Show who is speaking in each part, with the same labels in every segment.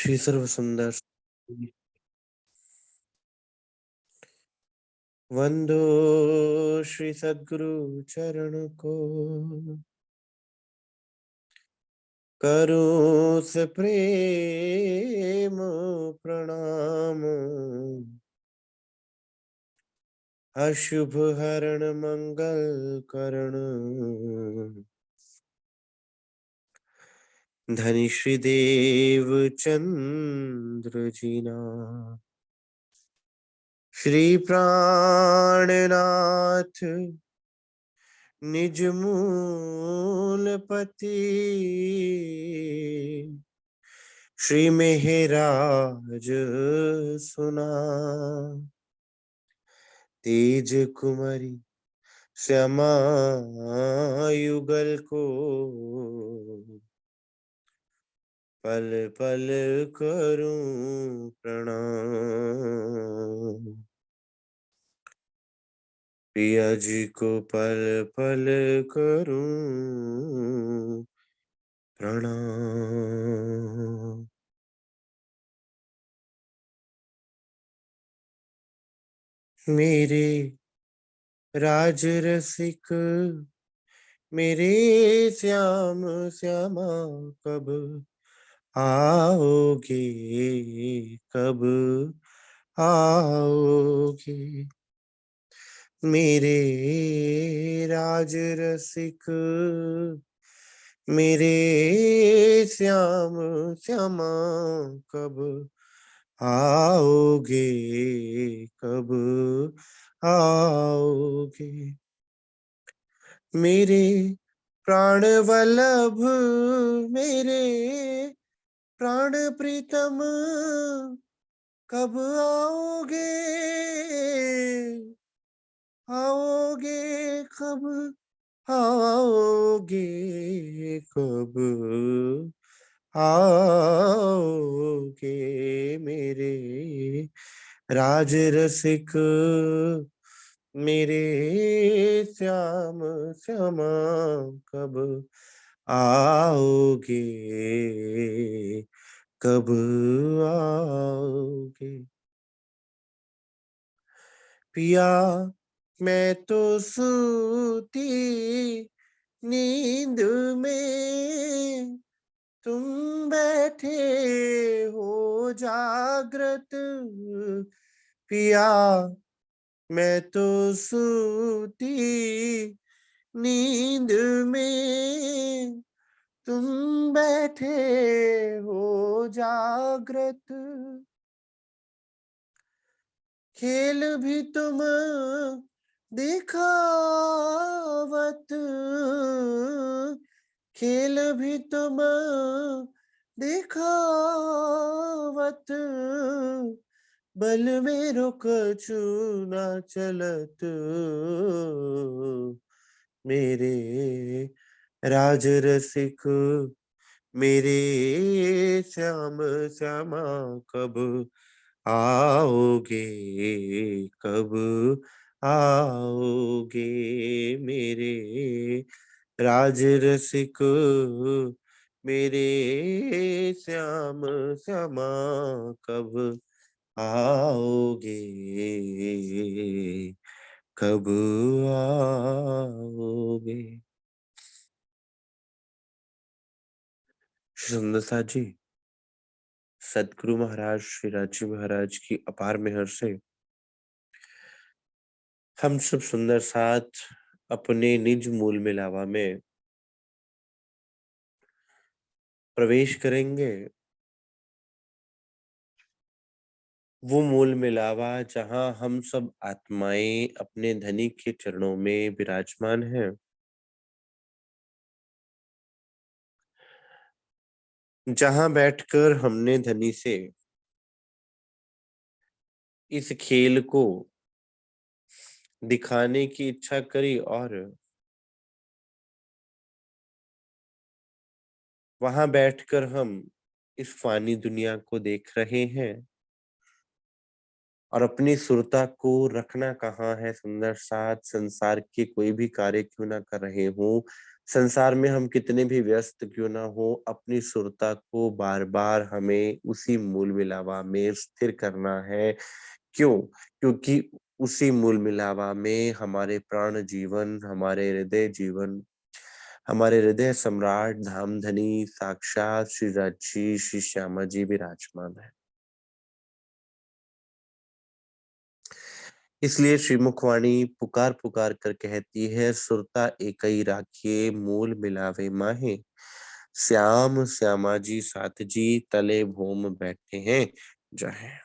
Speaker 1: श्री सर्व सुंदर वंदो श्री सद्गुरु चरण को, करूं से प्रेम प्रणाम। अशुभ हरण मंगल करण, धनी श्री देव चंद्र जीना। श्री प्राणनाथ निज मूल पति, श्री मेहराज सुना। तेज कुमरी श्यामा युगल को, पल पल करूं प्रणाम। पिया जी को पल पल करूं प्रणाम। मेरे राज रसिक मेरे श्याम श्यामा, कब आओगे, कब आओगे। मेरे राज रसिक मेरे श्याम श्यामा, कब आओगे, कब आओगे। मेरे प्राण वल्लभ मेरे प्राण प्रीतम, कब आओगे, आओगे कब, आओगे कब, आओगे। मेरे राज रसिक मेरे श्याम श्यामा, कब आओगे, कब आओगे। पिया मैं तो सूती नींद में, तुम बैठे हो जागृत। पिया मैं तो सूती नींद में, तुम बैठे हो जागृत। खेल भी तुम दिखावत, खेल भी तुम दिखावत। बल मेरो कछु ना चलत, मेरे राज रसिक मेरे श्याम श्यामा, कब आओगे, कब आओगे। मेरे राज रसिक मेरे श्याम श्यामा, कब आओगे, कब आओगे। श्री सुंदर साथ जी, सदगुरु महाराज श्री राजी महाराज की अपार मेहर से हम सब सुंदर साथ अपने निज मूल मिलावा में प्रवेश करेंगे। वो मूल मिलावा जहां हम सब आत्माएं अपने धनी के चरणों में विराजमान हैं, जहां बैठकर हमने धनी से इस खेल को दिखाने की इच्छा करी, और वहां बैठकर हम इस फानी दुनिया को देख रहे हैं। और अपनी सुरता को रखना कहाँ है सुंदर साथ, संसार के कोई भी कार्य क्यों ना कर रहे हो, संसार में हम कितने भी व्यस्त क्यों ना हो, अपनी सुरता को बार-बार हमें उसी मूल मिलावा में स्थिर करना है। क्यों? क्योंकि उसी मूल मिलावा में हमारे प्राण जीवन, हमारे हृदय सम्राट धामधनी साक्षात श्री राची श्री श्यामा जी विराजमान है। इसलिए श्री मुखवाणी पुकार-पुकार कर कहती है, सुरता एकई राखिए मूल मिलावे माहे। श्याम श्यामा जी साथ जी तले भोम बैठे हैं जहें।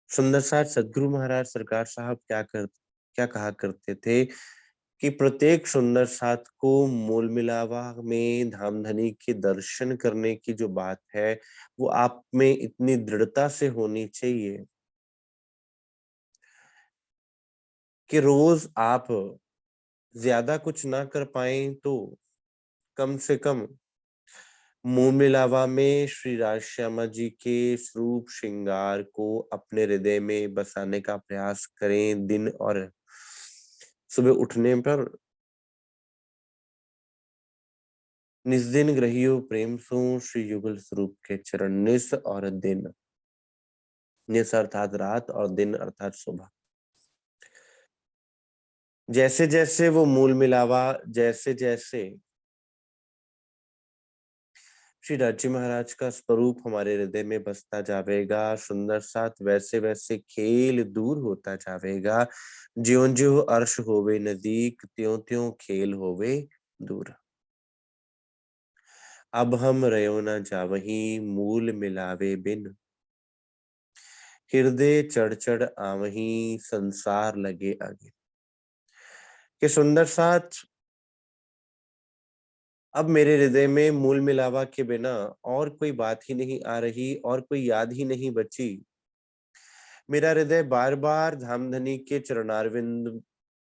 Speaker 1: सुंदर साथ सद्गुरु महाराज सरकार साहब क्या कहा करते थे कि प्रत्येक सुंदर साथ को मूल मिलावा में धामधनी के दर्शन करने की जो बात है, वो आप में इतनी दृढ़ता से होनी चाहिए कि रोज आप ज्यादा कुछ ना कर पाएं तो कम से कम मुंह मिलावा में श्री राजश्यामा जी के स्वरूप श्रृंगार को अपने हृदय में बसाने का प्रयास करें। दिन और सुबह उठने पर निस दिन ग्रहियो प्रेम सो श्री युगल स्वरूप के चरण। निस और दिन, निस अर्थात रात और दिन अर्थात सुबह। जैसे जैसे वो मूल मिलावा, जैसे जैसे श्री राजी महाराज का स्वरूप हमारे हृदय में बसता जावेगा, सुंदर साथ वैसे वैसे खेल दूर होता जावेगा। ज्यों ज्यों अर्श होवे नजदीक, त्यों त्यों खेल होवे दूर। अब हम रयो न जावही मूल मिलावे बिन, हृदय चढ़ चढ़ आवही संसार लगे आगे। कि सुंदर साथ अब मेरे हृदय में मूल मिलावा के बिना और कोई बात ही नहीं आ रही और कोई याद ही नहीं बची। मेरा हृदय बार बार धामधनी के चरणारविंद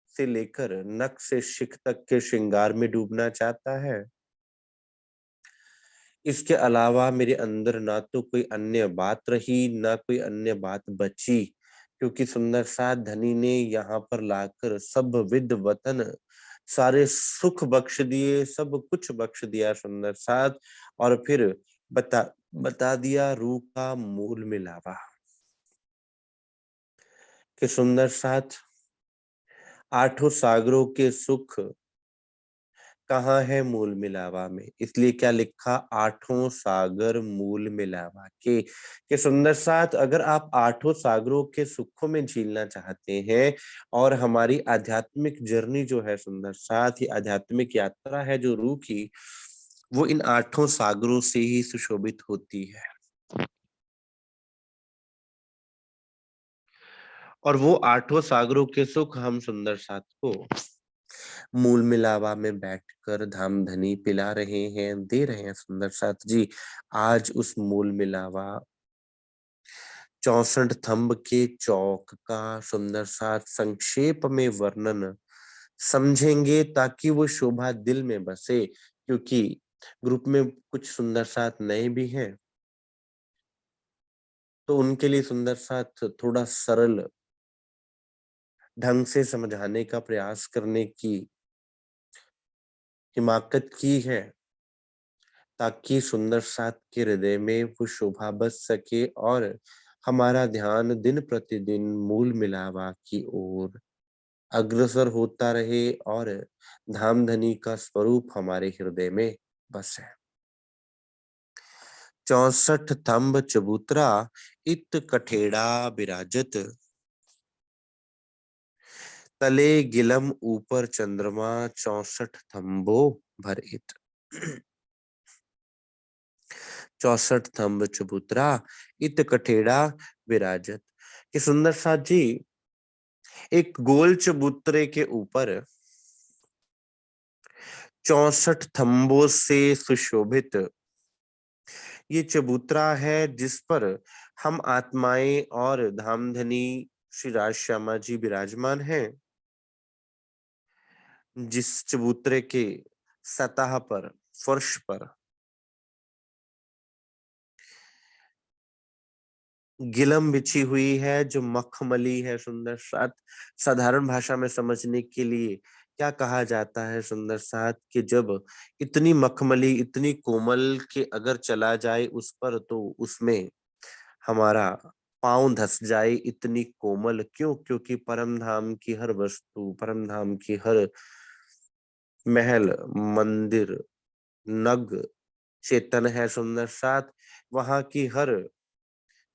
Speaker 1: से लेकर नख से शिख तक के श्रृंगार में डूबना चाहता है। इसके अलावा मेरे अंदर ना तो कोई अन्य बात रही, ना कोई अन्य बात बची, क्योंकि सुंदर साथ धनी ने यहाँ पर लाकर सब विद वतन सारे सुख बख्श दिए, सब कुछ बख्श दिया सुंदर साथ। और फिर बता बता दिया रूह का मूल मिलावा कि सुंदर साथ आठों सागरों के सुख कहाँ है मूल मिलावा में। इसलिए क्या लिखा, आठों सागर मूल मिलावा के सुंदर साथ अगर आप आठों सागरों के सुखों में झीलना चाहते हैं और हमारी आध्यात्मिक जर्नी जो है सुंदर साथ, ये आध्यात्मिक यात्रा है जो रूह की, वो इन आठों सागरों से ही सुशोभित होती है। और वो आठों सागरों के सुख हम सुंदर साथ को मूल मिलावा में बैठकर धामधनी पिला रहे हैं, दे रहे हैं सुंदर साथ जी। आज उस मूल मिलावा 64 थंब के चौक का सुंदर साथ संक्षेप में वर्णन समझेंगे ताकि वो शोभा दिल में बसे, क्योंकि ग्रुप में कुछ सुंदर साथ नए भी हैं, तो उनके लिए सुंदर साथ थोड़ा सरल ढंग से समझाने का प्रयास करने की हिमाकत की है, ताकि सुंदर साथ के हृदय में वो शोभा बस सके और हमारा ध्यान दिन प्रतिदिन मूल मिलावा की ओर अग्रसर होता रहे और धामधनी का स्वरूप हमारे हृदय में बसे। 64 थंब चबूतरा इत कठेड़ा विराजत, तले गिलम ऊपर चंद्रमा 64 थंबो भर इत। 64 थंब चबूतरा इत कठेड़ा विराजत। कि सुंदर साथ जी एक गोल चबूतरे के ऊपर 64 थंबों से सुशोभित ये चबूतरा है, जिस पर हम आत्माएं और धामधनी श्री राज श्यामा जी विराजमान हैं। जिस चबूतरे के सतह पर, फर्श पर गिलम बिछी हुई है जो मखमली है सुंदर साथ। साधारण भाषा में समझने के लिए क्या कहा जाता है सुंदर साथ कि जब इतनी मखमली इतनी कोमल के अगर चला जाए उस पर तो उसमें हमारा पांव धस जाए, इतनी कोमल क्यों? क्योंकि परम धाम की हर वस्तु, परम धाम की हर महल, मंदिर, नग चेतन है सुंदर साथ। वहां की हर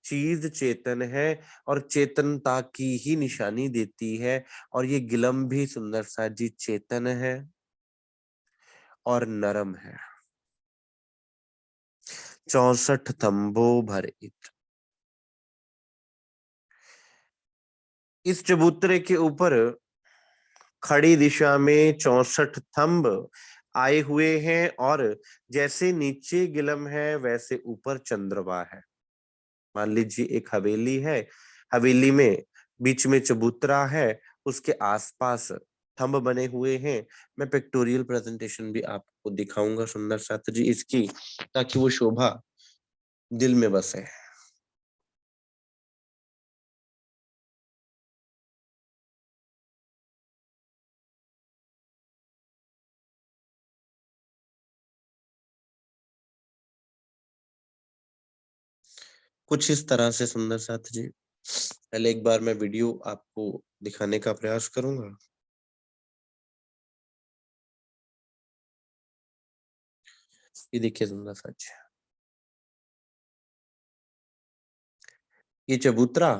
Speaker 1: चीज चेतन है और चेतनता की ही निशानी देती है। और ये गिलम भी सुंदर साथ जी चेतन है और नरम है। 64 थंभों भर इत। इस चबूतरे के ऊपर खड़ी दिशा में 64 थंब आए हुए हैं और जैसे नीचे गिलम है वैसे ऊपर चंद्रमा है। मान लीजिए एक हवेली है, हवेली में बीच में चबूतरा है, उसके आसपास थंब बने हुए हैं। मैं पिक्टोरियल प्रेजेंटेशन भी आपको दिखाऊंगा सुंदर साथ जी इसकी, ताकि वो शोभा दिल में बसे। कुछ इस तरह से सुंदर साथ जी। पहले एक बार मैं वीडियो आपको दिखाने का प्रयास करूंगा। ये देखिए सुंदर साथ जी, ये चबूतरा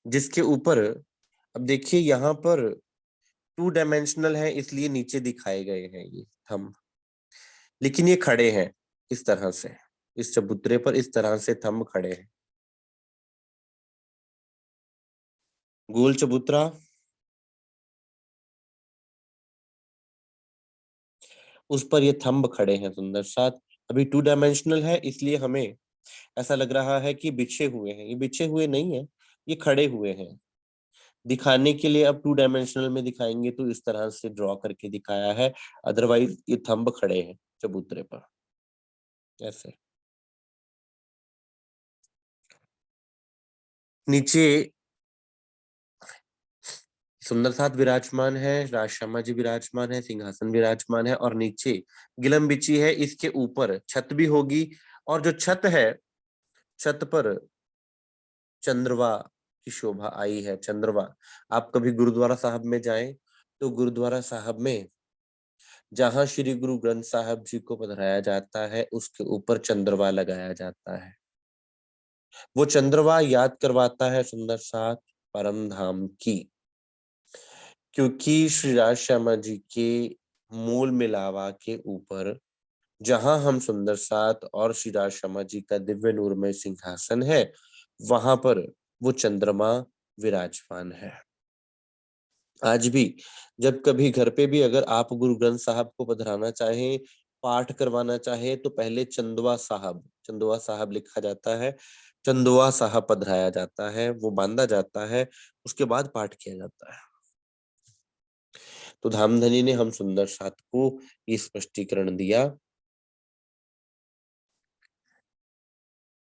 Speaker 1: जिसके ऊपर, अब देखिए यहाँ पर 2 डायमेंशनल है इसलिए नीचे दिखाए गए हैं ये थंब, लेकिन ये खड़े हैं इस तरह से। इस चबूतरे पर इस तरह से थंब खड़े हैं। गोल चबूतरा, उस पर ये थंब खड़े हैं सुंदर साथ। अभी 2 डायमेंशनल है इसलिए हमें ऐसा लग रहा है कि बिछे हुए हैं, ये बिछे हुए नहीं है, ये खड़े हुए हैं। दिखाने के लिए अब 2 डायमेंशनल में दिखाएंगे तो इस तरह से ड्रॉ करके दिखाया है, अदरवाइज ये थंब खड़े हैं चबूतरे पर ऐसे। नीचे सुंदर साथ विराजमान है, राजश्यामा जी विराजमान है, सिंहासन विराजमान है और नीचे गिलम बिछी है। इसके ऊपर छत भी होगी और जो छत है, छत पर चंद्रमा की शोभा आई है। चंद्रमा, आप कभी गुरुद्वारा साहब में जाएं तो गुरुद्वारा साहब में जहां श्री गुरु ग्रंथ साहब जी को पधराया जाता है उसके ऊपर चंद्रमा लगाया जाता है। वो चंद्रमा याद करवाता है सुंदर साथ परम धाम की, क्योंकि श्री राज श्यामा जी के मूल मिलावा के ऊपर जहां हम सुंदर साथ और श्री राज शर्मा जी का दिव्य नूरमय सिंहासन है, वहां पर वो चंद्रमा विराजमान है। आज भी जब कभी घर पे भी अगर आप गुरु ग्रंथ साहब को पधराना चाहें, पाठ करवाना चाहे तो पहले चंदवा साहब, चंदवा साहब लिखा जाता है, चंदवा साहब पधराया जाता है, वो बांधा जाता है, उसके बाद पाठ किया जाता है। तो धामधनी ने हम सुंदर साथ को ये स्पष्टीकरण दिया।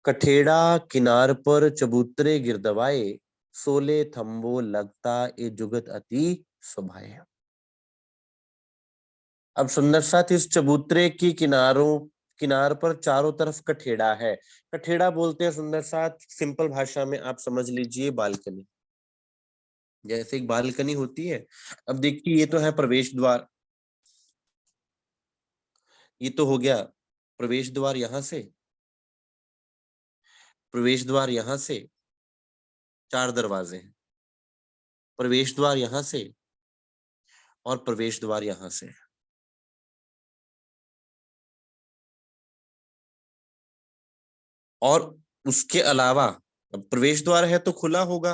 Speaker 1: कठेड़ा किनार पर चबूतरे गिरदवाए, सोले थंबो लगता ए जुगत अति शोभाए। अब सुंदर साथ इस चबूतरे की किनार पर चारों तरफ कठेड़ा है। कठेड़ा बोलते हैं सुंदर साथ, सिंपल भाषा में आप समझ लीजिए बालकनी, जैसे एक बालकनी होती है। अब देखिए ये तो है प्रवेश द्वार, ये तो हो गया प्रवेश द्वार, यहां से प्रवेश द्वार, यहां से 4 दरवाजे हैं, प्रवेश द्वार यहां से और प्रवेश द्वार यहां से। और उसके अलावा अब प्रवेश द्वार है तो खुला होगा,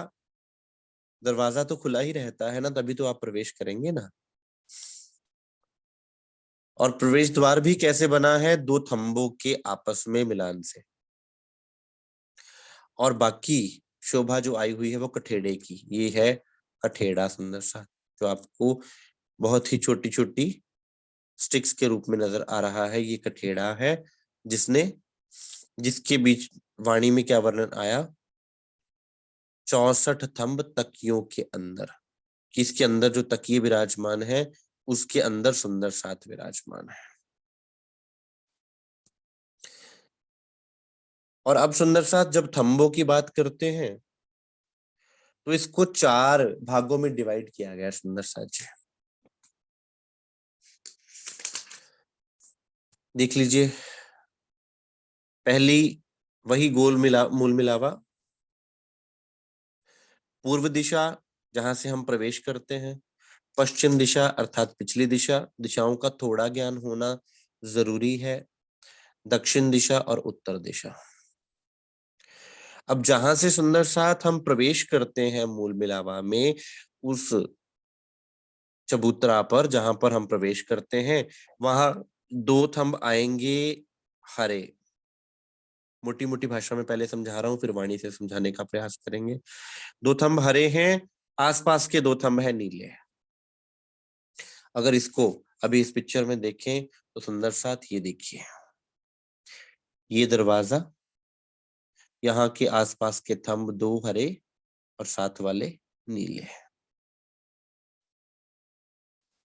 Speaker 1: दरवाजा तो खुला ही रहता है ना, तभी तो आप प्रवेश करेंगे ना। और प्रवेश द्वार भी कैसे बना है? 2 थंबों के आपस में मिलान से। और बाकी शोभा जो आई हुई है वो कठेड़े की, ये है कठेड़ा सुंदर सा, जो आपको बहुत ही छोटी छोटी स्टिक्स के रूप में नजर आ रहा है। ये कठेड़ा है जिसके बीच वाणी में क्या वर्णन आया, 64 थंब तकियों के अंदर, कि इसके अंदर जो तकिए विराजमान है उसके अंदर सुंदर साथ विराजमान है। और अब सुंदर साथ जब थंबों की बात करते हैं तो इसको 4 भागों में डिवाइड किया गया सुंदर साथ जी। देख लीजिए, पहली वही मूल मिलावा, पूर्व दिशा जहां से हम प्रवेश करते हैं, पश्चिम दिशा अर्थात पिछली दिशा, दिशाओं का थोड़ा ज्ञान होना जरूरी है, दक्षिण दिशा और उत्तर दिशा। अब जहां से सुंदर साथ हम प्रवेश करते हैं मूल मिलावा में, उस चबूतरा पर जहां पर हम प्रवेश करते हैं वहां 2 थंब आएंगे हरे। मोटी मोटी भाषा में पहले समझा रहा हूं, फिर वाणी से समझाने का प्रयास करेंगे। 2 थंब हरे हैं, आसपास के 2 थंब है नीले। अगर इसको अभी इस पिक्चर में देखें तो सुंदर साथ ये देखिए, ये दरवाजा, यहाँ के आसपास के थंब 2 हरे और साथ वाले नीले।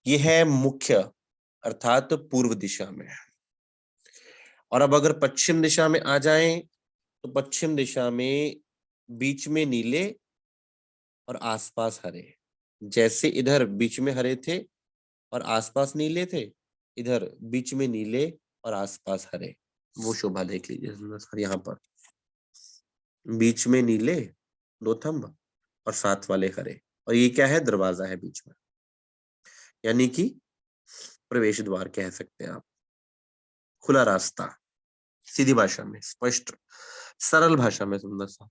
Speaker 1: ये है मुख्य अर्थात पूर्व दिशा में। और अब अगर पश्चिम दिशा में आ जाएं तो पश्चिम दिशा में बीच में नीले और आसपास हरे। जैसे इधर बीच में हरे थे और आसपास नीले थे, इधर बीच में नीले और आसपास हरे। वो शोभा देख लीजिए यहाँ पर, बीच में नीले 2 थंब और साथ वाले हरे, और ये क्या है, दरवाजा है बीच में, यानी कि प्रवेश द्वार कह सकते हैं आप, खुला रास्ता। सीधी भाषा में, स्पष्ट सरल भाषा में सुंदर सा।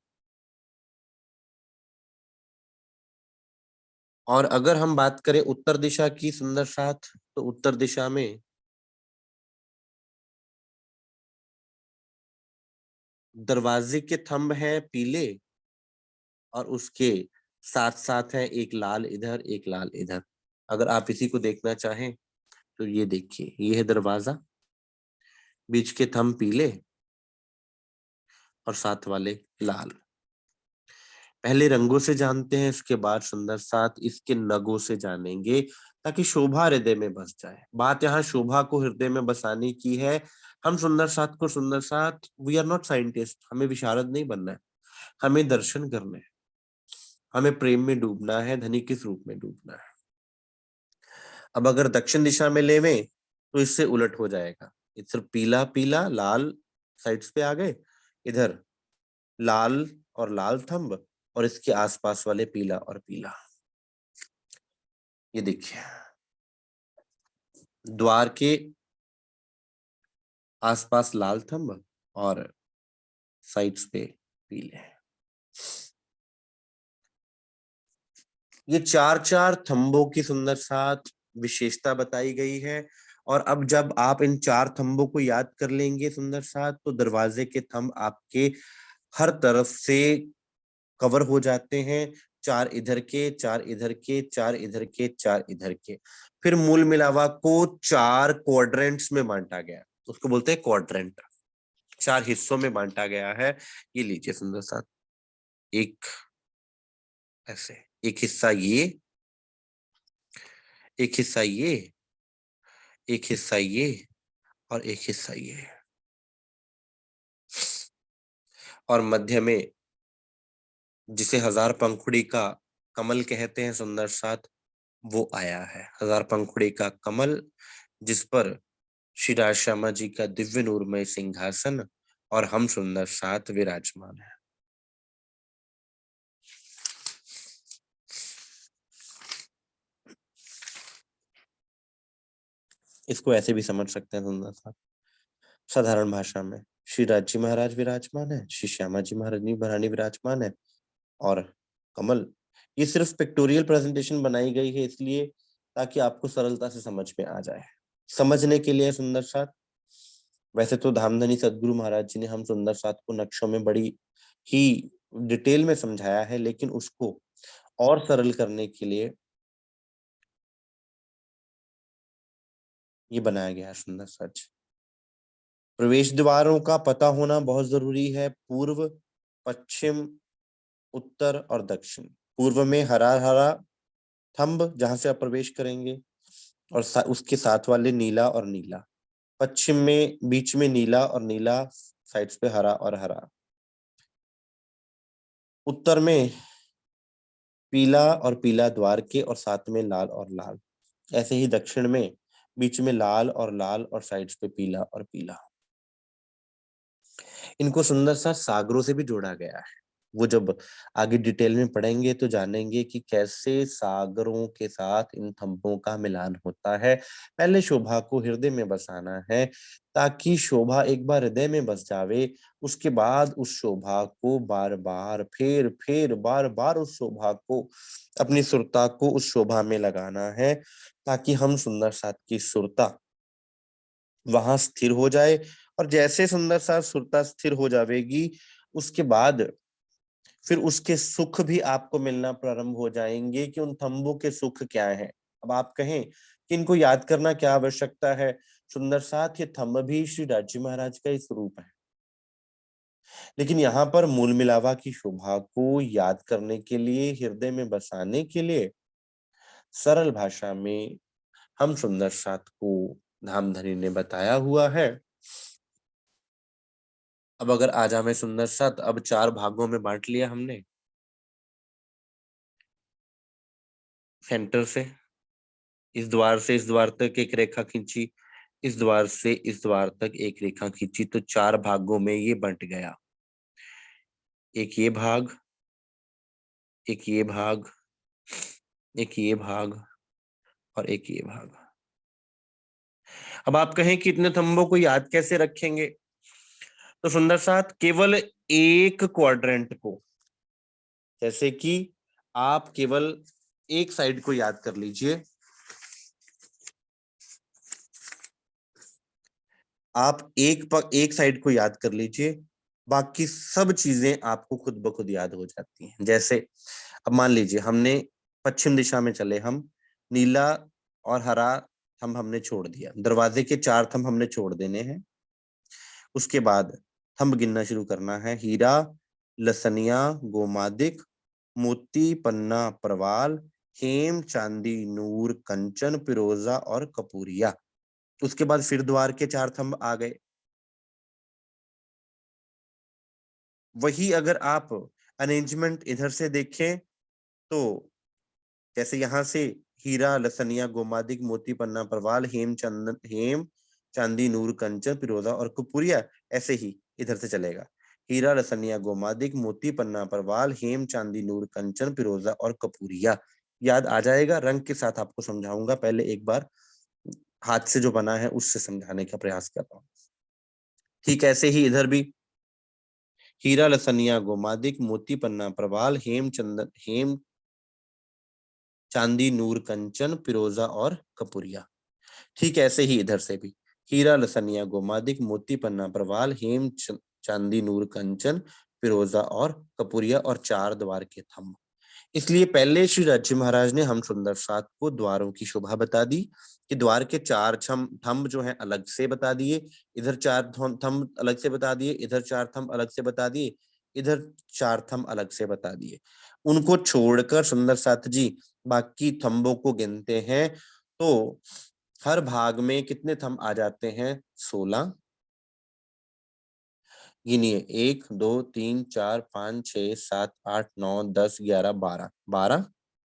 Speaker 1: और अगर हम बात करें उत्तर दिशा की सुंदर साथ, तो उत्तर दिशा में दरवाजे के थंब हैं पीले और उसके साथ साथ है एक लाल इधर एक लाल इधर। अगर आप इसी को देखना चाहें तो ये देखिए, ये है दरवाजा, बीच के थंब पीले और साथ वाले लाल। पहले रंगों से जानते हैं, इसके बाद सुंदर साथ इसके नगों से जानेंगे, ताकि शोभा हृदय में बस जाए। बात यहाँ शोभा को हृदय में बसाने की है। हम सुंदर साथ को सुंदर साथ, वी आर नॉट साइंटिस्ट, हमें विशारद नहीं बनना है, हमें दर्शन करने हैं, हमें प्रेम में डूबना है, धनी किस रूप में डूबना है। अब अगर दक्षिण दिशा में लेवें तो इससे उलट हो जाएगा, इधर पीला पीला लाल साइड्स पे आ गए, इधर लाल और लाल थंब और इसके आसपास वाले पीला और पीला। ये देखिए, द्वार के आसपास लाल थंब और साइड्स पे पीले। ये 4 थंबों की सुंदर साथ विशेषता बताई गई है। और अब जब आप इन 4 थंबों को याद कर लेंगे सुंदर साथ, तो दरवाजे के थंब आपके हर तरफ से कवर हो जाते हैं। 4 इधर के, 4 इधर के, 4 इधर के, 4 इधर के। फिर मूल मिलावा को 4 क्वाड्रेंट्स में बांटा गया, उसको बोलते हैं क्वाड्रेंट। 4 हिस्सों में बांटा गया है। ये लीजिए सुंदर साथ, एक ऐसे, एक हिस्सा ये, एक हिस्सा ये, एक हिस्सा ये और एक हिस्सा ये, और मध्य में जिसे 1000 पंखुड़ी का कमल कहते हैं सुंदर साथ, वो आया है। 1000 पंखुड़ी का कमल, जिस पर श्री राज श्यामा जी का दिव्य नूरमय सिंहासन और हम सुंदर साथ विराजमान है। इसको ऐसे भी समझ सकते हैं सुंदर साथ, साधारण भाषा में, श्री राज जी महाराज विराजमान है, श्री श्यामा जी महारानी विराजमान है, और कमल। ये सिर्फ पिक्टोरियल प्रेजेंटेशन बनाई गई है इसलिए, ताकि आपको सरलता से समझ में आ जाए। समझने के लिए सुंदर साथ, वैसे तो धामधनी सदगुरु महाराज जी ने हम सुंदर साथ को नक्शों में बड़ी ही डिटेल में समझाया है, लेकिन उसको और सरल करने के लिए ये बनाया गया है सुंदर सच। प्रवेश द्वारों का पता होना बहुत जरूरी है। पूर्व, पश्चिम, उत्तर और दक्षिण। पूर्व में हरा हरा थंब जहां से आप प्रवेश करेंगे, और उसके साथ वाले नीला और नीला। पश्चिम में बीच में नीला और नीला, साइड्स पे हरा और हरा। उत्तर में पीला और पीला द्वार के, और साथ में लाल और लाल। ऐसे ही दक्षिण में बीच में लाल और लाल, और साइड्स पे पीला और पीला। इनको सुंदर सा सागरों से भी जोड़ा गया है। वो जब आगे डिटेल में पढ़ेंगे तो जानेंगे कि कैसे सागरों के साथ इन थंभों का मिलान होता है। पहले शोभा को हृदय में बसाना है, ताकि शोभा एक बार हृदय में बस जावे, उसके बाद उस शोभा को बार बार फेर बार बार उस शोभा को, अपनी सुरता को उस शोभा में लगाना है, ताकि हम सुंदर साथ की सुरता वहां स्थिर हो जाए। और जैसे सुंदर सा सुरता स्थिर हो जाएगी, उसके बाद फिर उसके सुख भी आपको मिलना प्रारंभ हो जाएंगे कि उन थंबों के सुख क्या है। अब आप कहें कि इनको याद करना क्या आवश्यकता है, सुंदर साथ ये थंब भी श्री राजी महाराज का ही स्वरूप है। लेकिन यहाँ पर मूल मिलावा की शोभा को याद करने के लिए, हृदय में बसाने के लिए, सरल भाषा में हम सुंदर साथ को धामधनी ने बताया हुआ है। अब अगर आज हमें सुंदर साथ अब 4 भागों में बांट लिया हमने। सेंटर से इस द्वार से इस द्वार तक एक रेखा खींची, इस द्वार से इस द्वार तक एक रेखा खींची, तो 4 भागों में ये बंट गया। एक ये भाग, एक ये भाग, एक ये भाग, और एक ये भाग। अब आप कहें कि इतने थंबों को याद कैसे रखेंगे, तो सुंदर साथ केवल एक क्वाड्रेंट को, जैसे कि आप केवल एक साइड को याद कर लीजिए। आप एक साइड को याद कर लीजिए, बाकी सब चीजें आपको खुद ब खुद याद हो जाती हैं। जैसे अब मान लीजिए हमने पश्चिम दिशा में चले, हम नीला और हरा थंब हमने छोड़ दिया, दरवाजे के 4 थंब हमने छोड़ देने हैं। उसके बाद थंब गिनना शुरू करना है। हीरा, लसनिया, गोमादिक, मोती, पन्ना, परवाल, हेम, चांदी, नूर, कंचन, फिरोजा और कपूरिया। उसके बाद फिर द्वार के 4 थंब आ गए। वही अगर आप अरेंजमेंट इधर से देखें, तो जैसे यहाँ से हीरा, लसनिया, गोमादिक, मोती, पन्ना, परवाल, हेम, चांदी, नूर, कंचन, फिरोजा और कपूरिया, ऐसे ही इधर से चलेगा। हीरा, लसनिया, गोमादिक, मोती, पन्ना, परवाल, हेम, चांदी, नूर, कंचन, फिरोजा और कपूरिया। याद आ जाएगा। रंग के साथ आपको समझाऊंगा, पहले एक बार हाथ से जो बना है उससे समझाने का प्रयास कर रहा हूँ। ठीक ऐसे ही इधर भी हीरा, लसनिया, गोमादिक, मोती, पन्ना, प्रवाल, हेम, चांदी, नूर, कंचन, फिरोजा और कपूरिया। ठीक ऐसे ही इधर से भी हीरा, लसनिया, गोमादिक, मोती, पन्ना, प्रवाल, चांदी, नूर, कंचन, फिरोजा और कपूरिया, और 4 द्वार के थंब। इसलिए पहले श्री राज्य महाराज ने हम सुंदर साथ को द्वारों की शोभा बता दी, कि द्वार के 4 थंब जो हैं अलग से बता दिए, इधर 4 थंब अलग से बता दिए, इधर 4 थंब अलग से बता दिए, इधर 4 थंब अलग से बता दिए। उनको छोड़कर सुंदर साथ जी बाकी थंबों को गिनते हैं, तो हर भाग में कितने थंब आ जाते हैं? 16। गिनिए, 1 2 3 4 5 6 7 8 9 10 11 12, 12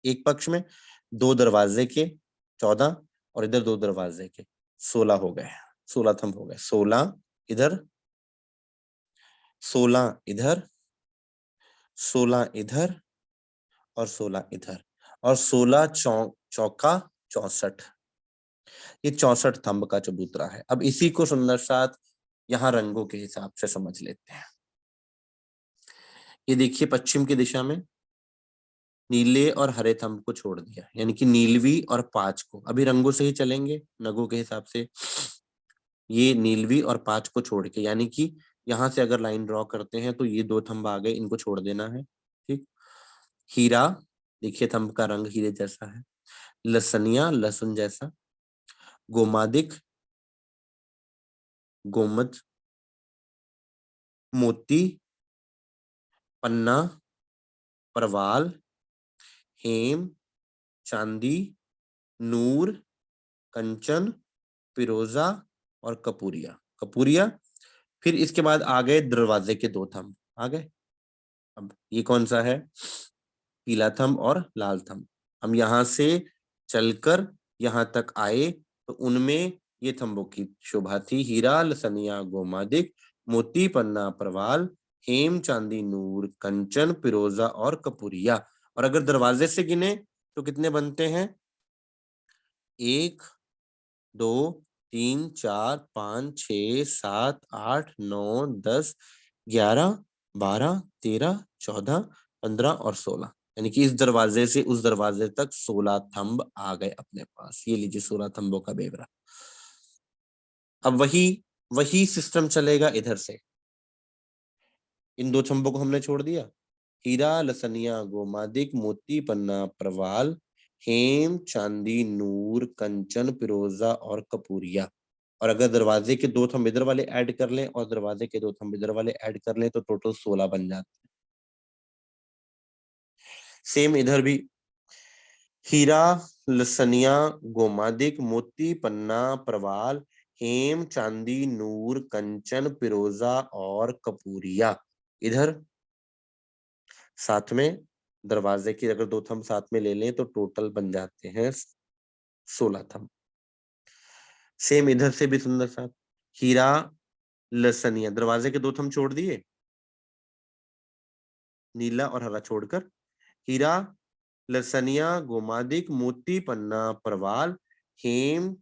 Speaker 1: एक पक्ष में, 2 दरवाजे के 14, और इधर 2 दरवाजे के 16 हो गए। 16 थंब हो गए। 16 इधर, 16 इधर, 16 इधर, और 16 इधर, और 16 चौका 64। ये 64 थंब का चबूतरा है। अब इसी को सुंदर साथ यहाँ रंगों के हिसाब से समझ लेते हैं। ये देखिए, पश्चिम की दिशा में नीले और हरे थंब को छोड़ दिया, यानी कि नीलवी और 5 को। अभी रंगों से ही चलेंगे, नगों के हिसाब से। ये नीलवी और 5 को छोड़ के, यानी कि यहां से अगर लाइन ड्रॉ करते हैं तो ये 2 थंब आ गए, इनको छोड़ देना है। ठीक। हीरा, देखिए थंब का रंग हीरे जैसा है। लसनिया, लहसुन जैसा। गोमादिक, गोमद, मोती, पन्ना, परवाल, हेम, चांदी, नूर, कंचन, फिरोजा और कपूरिया। कपूरिया। फिर इसके बाद आ गए दरवाजे के दो थंब आ गए। अब ये कौन सा है? पीला थंब और लाल थंब। हम यहां से चलकर यहां तक आए तो उनमें ये थंबों की शोभा थी। हीरा, लसनिया, गोमादिक, मोती, पन्ना, परवाल, हेम, चांदी, नूर, कंचन, फिरोजा और कपूरिया। और अगर दरवाजे से गिने तो कितने बनते हैं? 1, 2, 3, 4, 5, 6, 7, 8, 9, 10, 11, 12, 13, 14, 15 और 16। यानी कि इस दरवाजे से उस दरवाजे तक 16 थंब आ गए अपने पास। ये लीजिए 16 थंबों का बेवरा। अब वही वही सिस्टम चलेगा इधर से। इन दो थंबों को हमने छोड़ दिया। हीरा, लसनिया, गोमादिक, मोती, पन्ना, प्रवाल, हेम, चांदी, नूर, कंचन, फिरोजा और कपूरिया। और अगर दरवाजे के दो थंब इधर वाले ऐड कर लें और दरवाजे के दो थंब इधर वाले ऐड कर लें तो टोटल 16 बन जाते हैं। सेम इधर भी। हीरा, लसनिया, गोमादिक, मोती, पन्ना, प्रवाल, हेम, चांदी, नूर, कंचन, फिरोजा और कपूरिया। इधर साथ में दरवाजे की अगर दो थंब साथ में ले लें तो टोटल बन जाते हैं 16 थंब। सेम इधर से भी सुंदर सा। हीरा, लसनिया, दरवाजे के दो थंब छोड़ दिए, नीला और हरा छोड़कर। हीरा, लसनिया, गोमादिक, मोती, पन्ना, परवाल, हेम,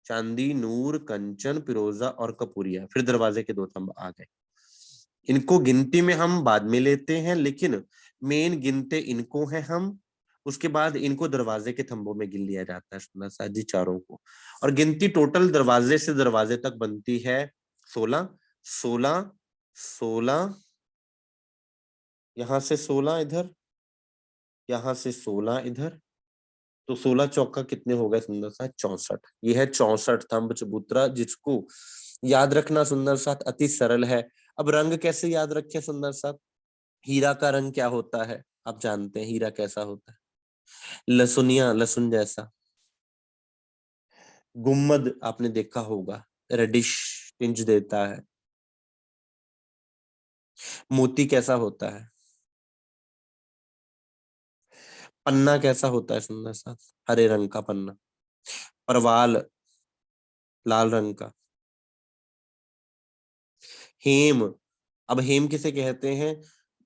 Speaker 1: चांदी, नूर, कंचन, फिरोजा और कपूरिया। फिर दरवाजे के दो थंब आ गए। इनको गिनती में हम बाद में लेते हैं, लेकिन मेन गिनते इनको हैं हम। उसके बाद इनको दरवाजे के थंबों में गिन लिया जाता है सुना सा जी चारों को। और गिनती टोटल दरवाजे से दरवाजे तक बनती है 16। 16, 16, यहां से 16 इधर, यहां से 16 इधर, तो 16 चौका कितने हो गए सुंदर सा? 64। ये है 64 थंब चबूतरा, जिसको याद रखना सुंदर साथ अति सरल है। अब रंग कैसे याद रखें सुंदर साथ? हीरा का रंग क्या होता है? आप जानते हैं हीरा कैसा होता है? लसुनिया, लहसुन जैसा। गुम्मद आपने देखा होगा, रेडिश टिंज देता है। मोती कैसा होता है? पन्ना कैसा होता है सुंदर सा? हरे रंग का पन्ना। परवाल, लाल रंग का। हेम, अब हेम किसे कहते हैं?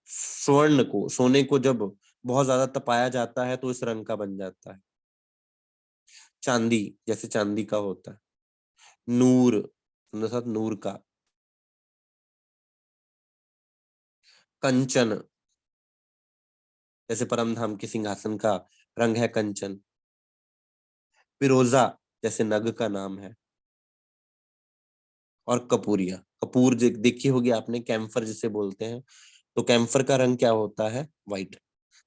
Speaker 1: स्वर्ण को, सोने को जब बहुत ज्यादा तपाया जाता है तो इस रंग का बन जाता है। चांदी, जैसे चांदी का होता है। नूर, सुंदर साथ नूर का। कंचन, जैसे परम धाम के सिंहासन का रंग है कंचन। फिरोजा, जैसे नग का नाम है। और कपूरिया, कपूर देखी होगी आपने, कैम्फर जिसे बोलते हैं। तो कैम्फर का रंग क्या होता है? व्हाइट।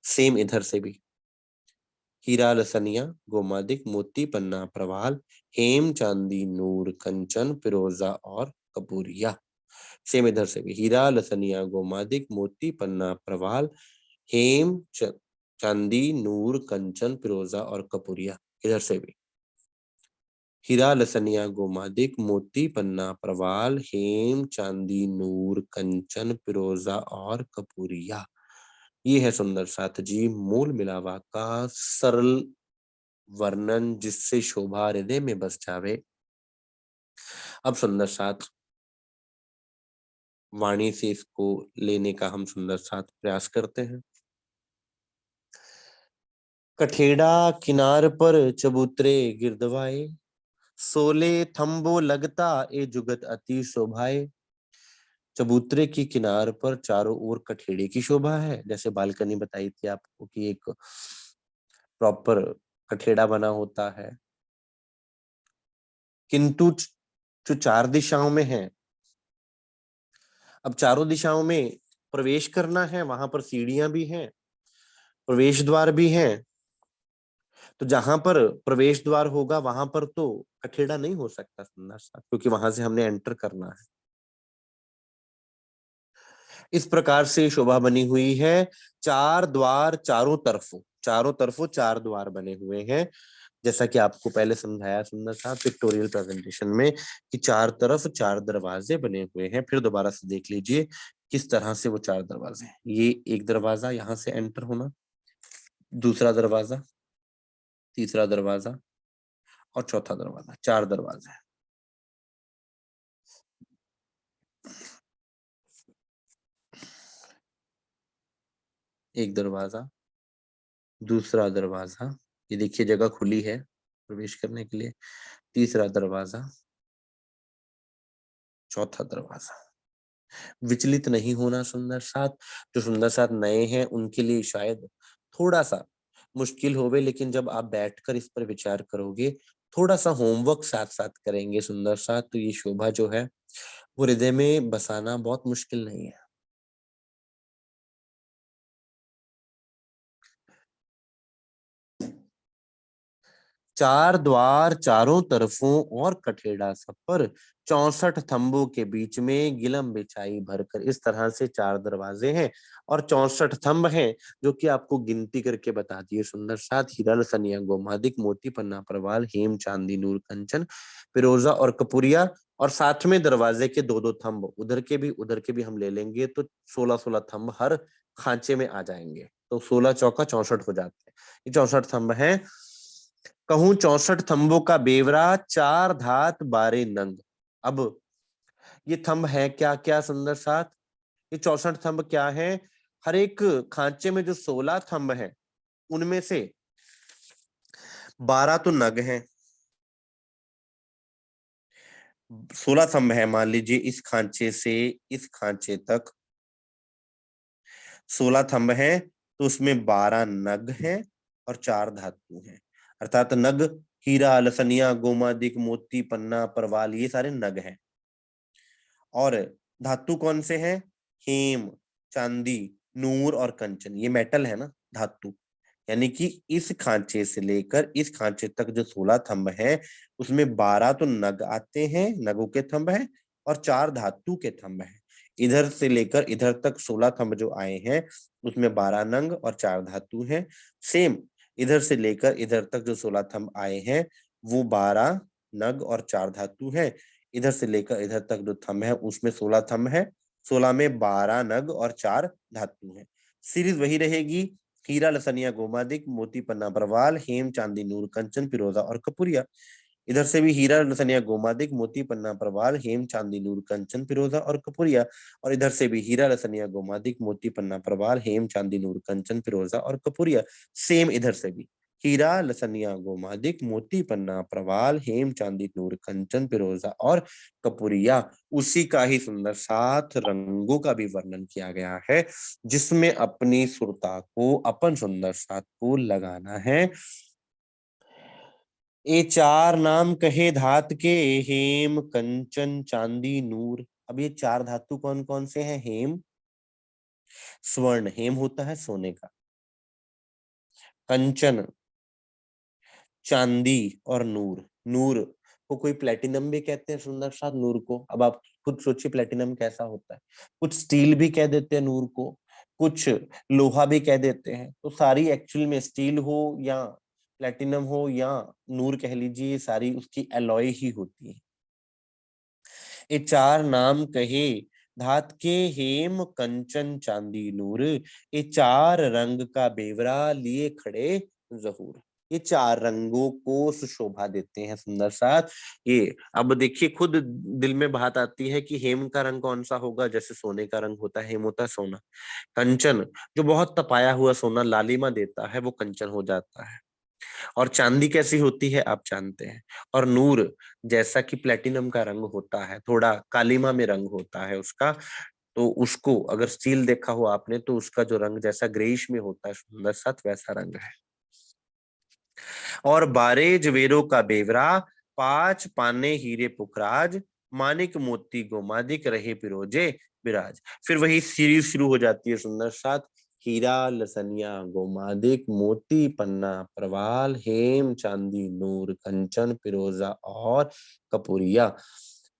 Speaker 1: सेम इधर से भी। हीरा, लसनिया, गोमादिक, मोती, पन्ना, प्रवाल, हेम, चांदी, नूर, कंचन, फिरोजा और कपूरिया। सेम इधर से भी। हीरा, लसनिया, गोमादिक, मोती, पन्ना, प्रवाल, हेम, चांदी, नूर, कंचन, फिरोजा और कपूरिया। इधर से भी। हीरा, लसनिया, गोमादिक, मोती, पन्ना, प्रवाल, हेम, चांदी, नूर, कंचन, फिरोजा और कपूरिया। ये है सुंदर साथ जी मूल मिलावा का सरल वर्णन, जिससे शोभा हृदय में बस जावे। अब सुंदर साथ वाणी से इसको लेने का हम सुंदर साथ प्रयास करते हैं। कठेड़ा किनार पर चबूतरे गिरदवाए, सोले थंबो लगता ए जुगत अति शोभाए। चबूतरे की किनार पर चारों ओर कठेड़े की शोभा है। जैसे बालकनी बताई थी आपको कि एक प्रॉपर कठेड़ा बना होता है, किंतु जो चार दिशाओं में है, अब चारों दिशाओं में प्रवेश करना है, वहां पर सीढ़ियां भी हैं, प्रवेश द्वार भी हैं, तो जहां पर प्रवेश द्वार होगा वहां पर तो कठेड़ा नहीं हो सकता सुंदर साथ, क्योंकि वहां से हमने एंटर करना है। इस प्रकार से शोभा बनी हुई है। चार द्वार चारों तरफों चार द्वार बने हुए हैं, जैसा कि आपको पहले समझाया सुंदर साहब पिक्टोरियल प्रेजेंटेशन में कि चार तरफ चार दरवाजे बने हुए हैं। फिर दोबारा से देख लीजिए किस तरह से वो चार दरवाजे हैं। ये एक दरवाजा, यहां से एंटर होना, दूसरा दरवाजा, तीसरा दरवाजा और चौथा दरवाजा, चार दरवाजे हैं। एक दरवाजा, दूसरा दरवाजा, ये देखिए जगह खुली है प्रवेश करने के लिए, तीसरा दरवाजा, चौथा दरवाजा। विचलित नहीं होना सुंदर साथ। जो सुंदर साथ नए हैं उनके लिए शायद थोड़ा सा मुश्किल होवे, लेकिन जब आप बैठकर इस पर विचार करोगे, थोड़ा सा होमवर्क साथ साथ करेंगे सुंदर साथ, तो ये शोभा जो है वो हृदय में बसाना बहुत मुश्किल नहीं है। चार द्वार चारों तरफों और कठेड़ा सब पर, 64 थंबों के बीच में गिलम बिछाई भरकर। इस तरह से चार दरवाजे हैं और 64 थंब हैं, जो कि आपको गिनती करके बता दिए सुंदर साथ। हीरा सनिया गोमादिक मोती पन्ना परवाल हेम चांदी नूर कंचन फिरोजा और कपूरिया। और साथ में दरवाजे के दो दो थंब उधर के भी हम ले लेंगे तो 16-16 थंब हर खांचे में आ जाएंगे, तो 16 चौका 64 हो जाते हैं। ये 64 थंब हैं। कहूं 64 थंबों का बेवरा, चार धात बारे नंग। अब ये थंब है क्या क्या सुंदर साथ, ये 64 थंब क्या है? हर एक खांचे में जो 16 थंब हैं उनमें से 12 तो नग हैं। 16 थंब है, मान लीजिए इस खांचे से इस खांचे तक 16 थंब हैं, तो उसमें 12 नग हैं और चार धातु हैं। अर्थात नग हीरा लसनिया गोमादिक मोती पन्ना परवाल, ये सारे नग हैं। और धातु कौन से हैं? हेम, चांदी, नूर और कंचन, ये मेटल है ना धातु। यानी कि इस खांचे से लेकर इस खांचे तक जो 16 थंब है उसमें 12 तो नग आते हैं, नगों के थंब हैं, और चार धातु के थंब हैं। इधर से लेकर इधर तक 16 थंब जो आए हैं उसमें 12 नंग और चार धातु हैं। सेम इधर से लेकर इधर तक जो 16 थंब आए हैं वो 12 नग और चार धातु है। इधर से लेकर इधर तक जो थंब है उसमें 16 थंब है, 16 में 12 नग और चार धातु है। सीरीज वही रहेगी, हीरा लसनिया गोमादिक मोती पन्ना परवाल हेम चांदी नूर कंचन फिरोजा और कपूरिया। इधर से भी हीरा लसनिया गोमादिक मोती पन्ना परवाल हेम चांदी नूर कंचन फिरोजा और कपूरिया। और इधर से भी हीरा लसनिया गोमादिक मोती पन्ना परवाल हेम चांदी नूर कंचन फिरोजा और कपूरिया। सेम इधर से भी हीरा लसनिया गोमादिक मोती पन्ना प्रवाल हेम चांदी नूर कंचन फिरोजा और कपूरिया। उसी का ही सुंदर साथ रंगों का भी वर्णन किया गया है, जिसमें अपनी सुरता को अपन सुंदर साथ को लगाना है। ये चार नाम कहे धात के, हेम कंचन चांदी नूर। अब ये चार धातु कौन कौन से हैं? हेम स्वर्ण, हेम होता है सोने का, कंचन चांदी और नूर, नूर को कोई प्लेटिनम भी कहते हैं सुंदर साथ नूर को। अब आप खुद सोचिए प्लेटिनम कैसा होता है। कुछ स्टील भी कह देते हैं नूर को, कुछ लोहा भी कह देते हैं। तो सारी एक्चुअल में स्टील हो या प्लेटिनम हो या नूर कह लीजिए, सारी उसकी एलॉय ही होती है। ये चार नाम कहे धात के, हेम कंचन चांदी नूर। ये चार रंग का बेवरा लिए खड़े जहूर। ये चार रंगों को सुशोभा देते हैं सुंदर साथ। ये अब देखिए खुद दिल में बात आती है कि हेम का रंग कौन सा होगा? जैसे सोने का रंग होता है, हेम होता है सोना। कंचन जो बहुत तपाया हुआ सोना लालिमा देता है वो कंचन हो जाता है। और चांदी कैसी होती है आप जानते हैं। और नूर जैसा कि प्लेटिनम का रंग होता है, थोड़ा कालीमा में रंग होता है उसका। तो उसको अगर स्टील देखा हो आपने तो उसका जो रंग जैसा ग्रेइश में होता है सुंदर साथ, वैसा रंग है। और बारे जवेरों का बेवरा, पांच पाने हीरे पुखराज, मानिक मोती गोमादिक रहे पिरोजे विराज। फिर वही सीरीज शुरू हो जाती है सुंदर साथ। हीरा लसनिया गोमादिक मोती पन्ना प्रवाल हेम चांदी नूर कंचन फिरोजा और कपूरिया।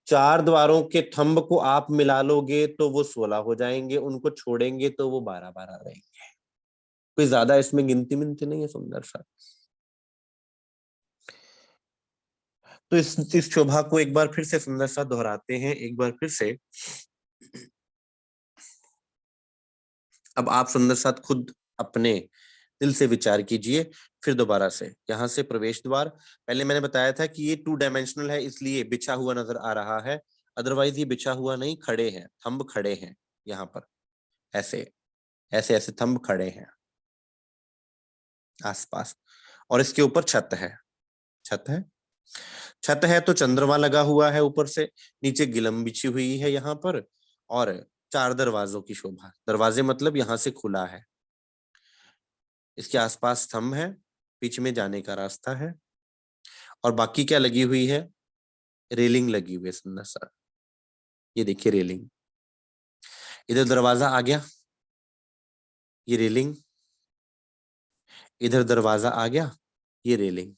Speaker 1: 4 द्वारों के थंब को आप मिला लोगे तो वो 16 हो जाएंगे, उनको छोड़ेंगे तो वो 12-12 रहेंगे। कोई ज्यादा इसमें गिनती मिनती नहीं है, सुंदर सा। तो इस शोभा को एक बार फिर से सुंदर सा दोहराते हैं, एक बार फिर से। अब आप सुंदर साथ खुद अपने दिल से विचार कीजिए। फिर दोबारा से यहाँ से प्रवेश द्वार, पहले मैंने बताया था कि ये 2 डायमेंशनल है इसलिए बिछा हुआ नजर आ रहा है, अदरवाइज ये बिछा हुआ नहीं, खड़े हैं, थंब खड़े हैं यहाँ पर, ऐसे ऐसे ऐसे थंब खड़े हैं आसपास। और इसके ऊपर छत है, छत है, छत है तो चंद्रमा लगा हुआ है ऊपर से, नीचे गिलम बिछी हुई है यहाँ पर। और 4 दरवाजों की शोभा, दरवाजे मतलब यहाँ से खुला है, इसके आसपास स्तंभ है, बीच में जाने का रास्ता है। और बाकी क्या लगी हुई है, रेलिंग लगी हुई है सुंदर सा, ये देखिए रेलिंग। इधर दरवाजा आ गया, ये रेलिंग, इधर दरवाजा आ गया, ये रेलिंग,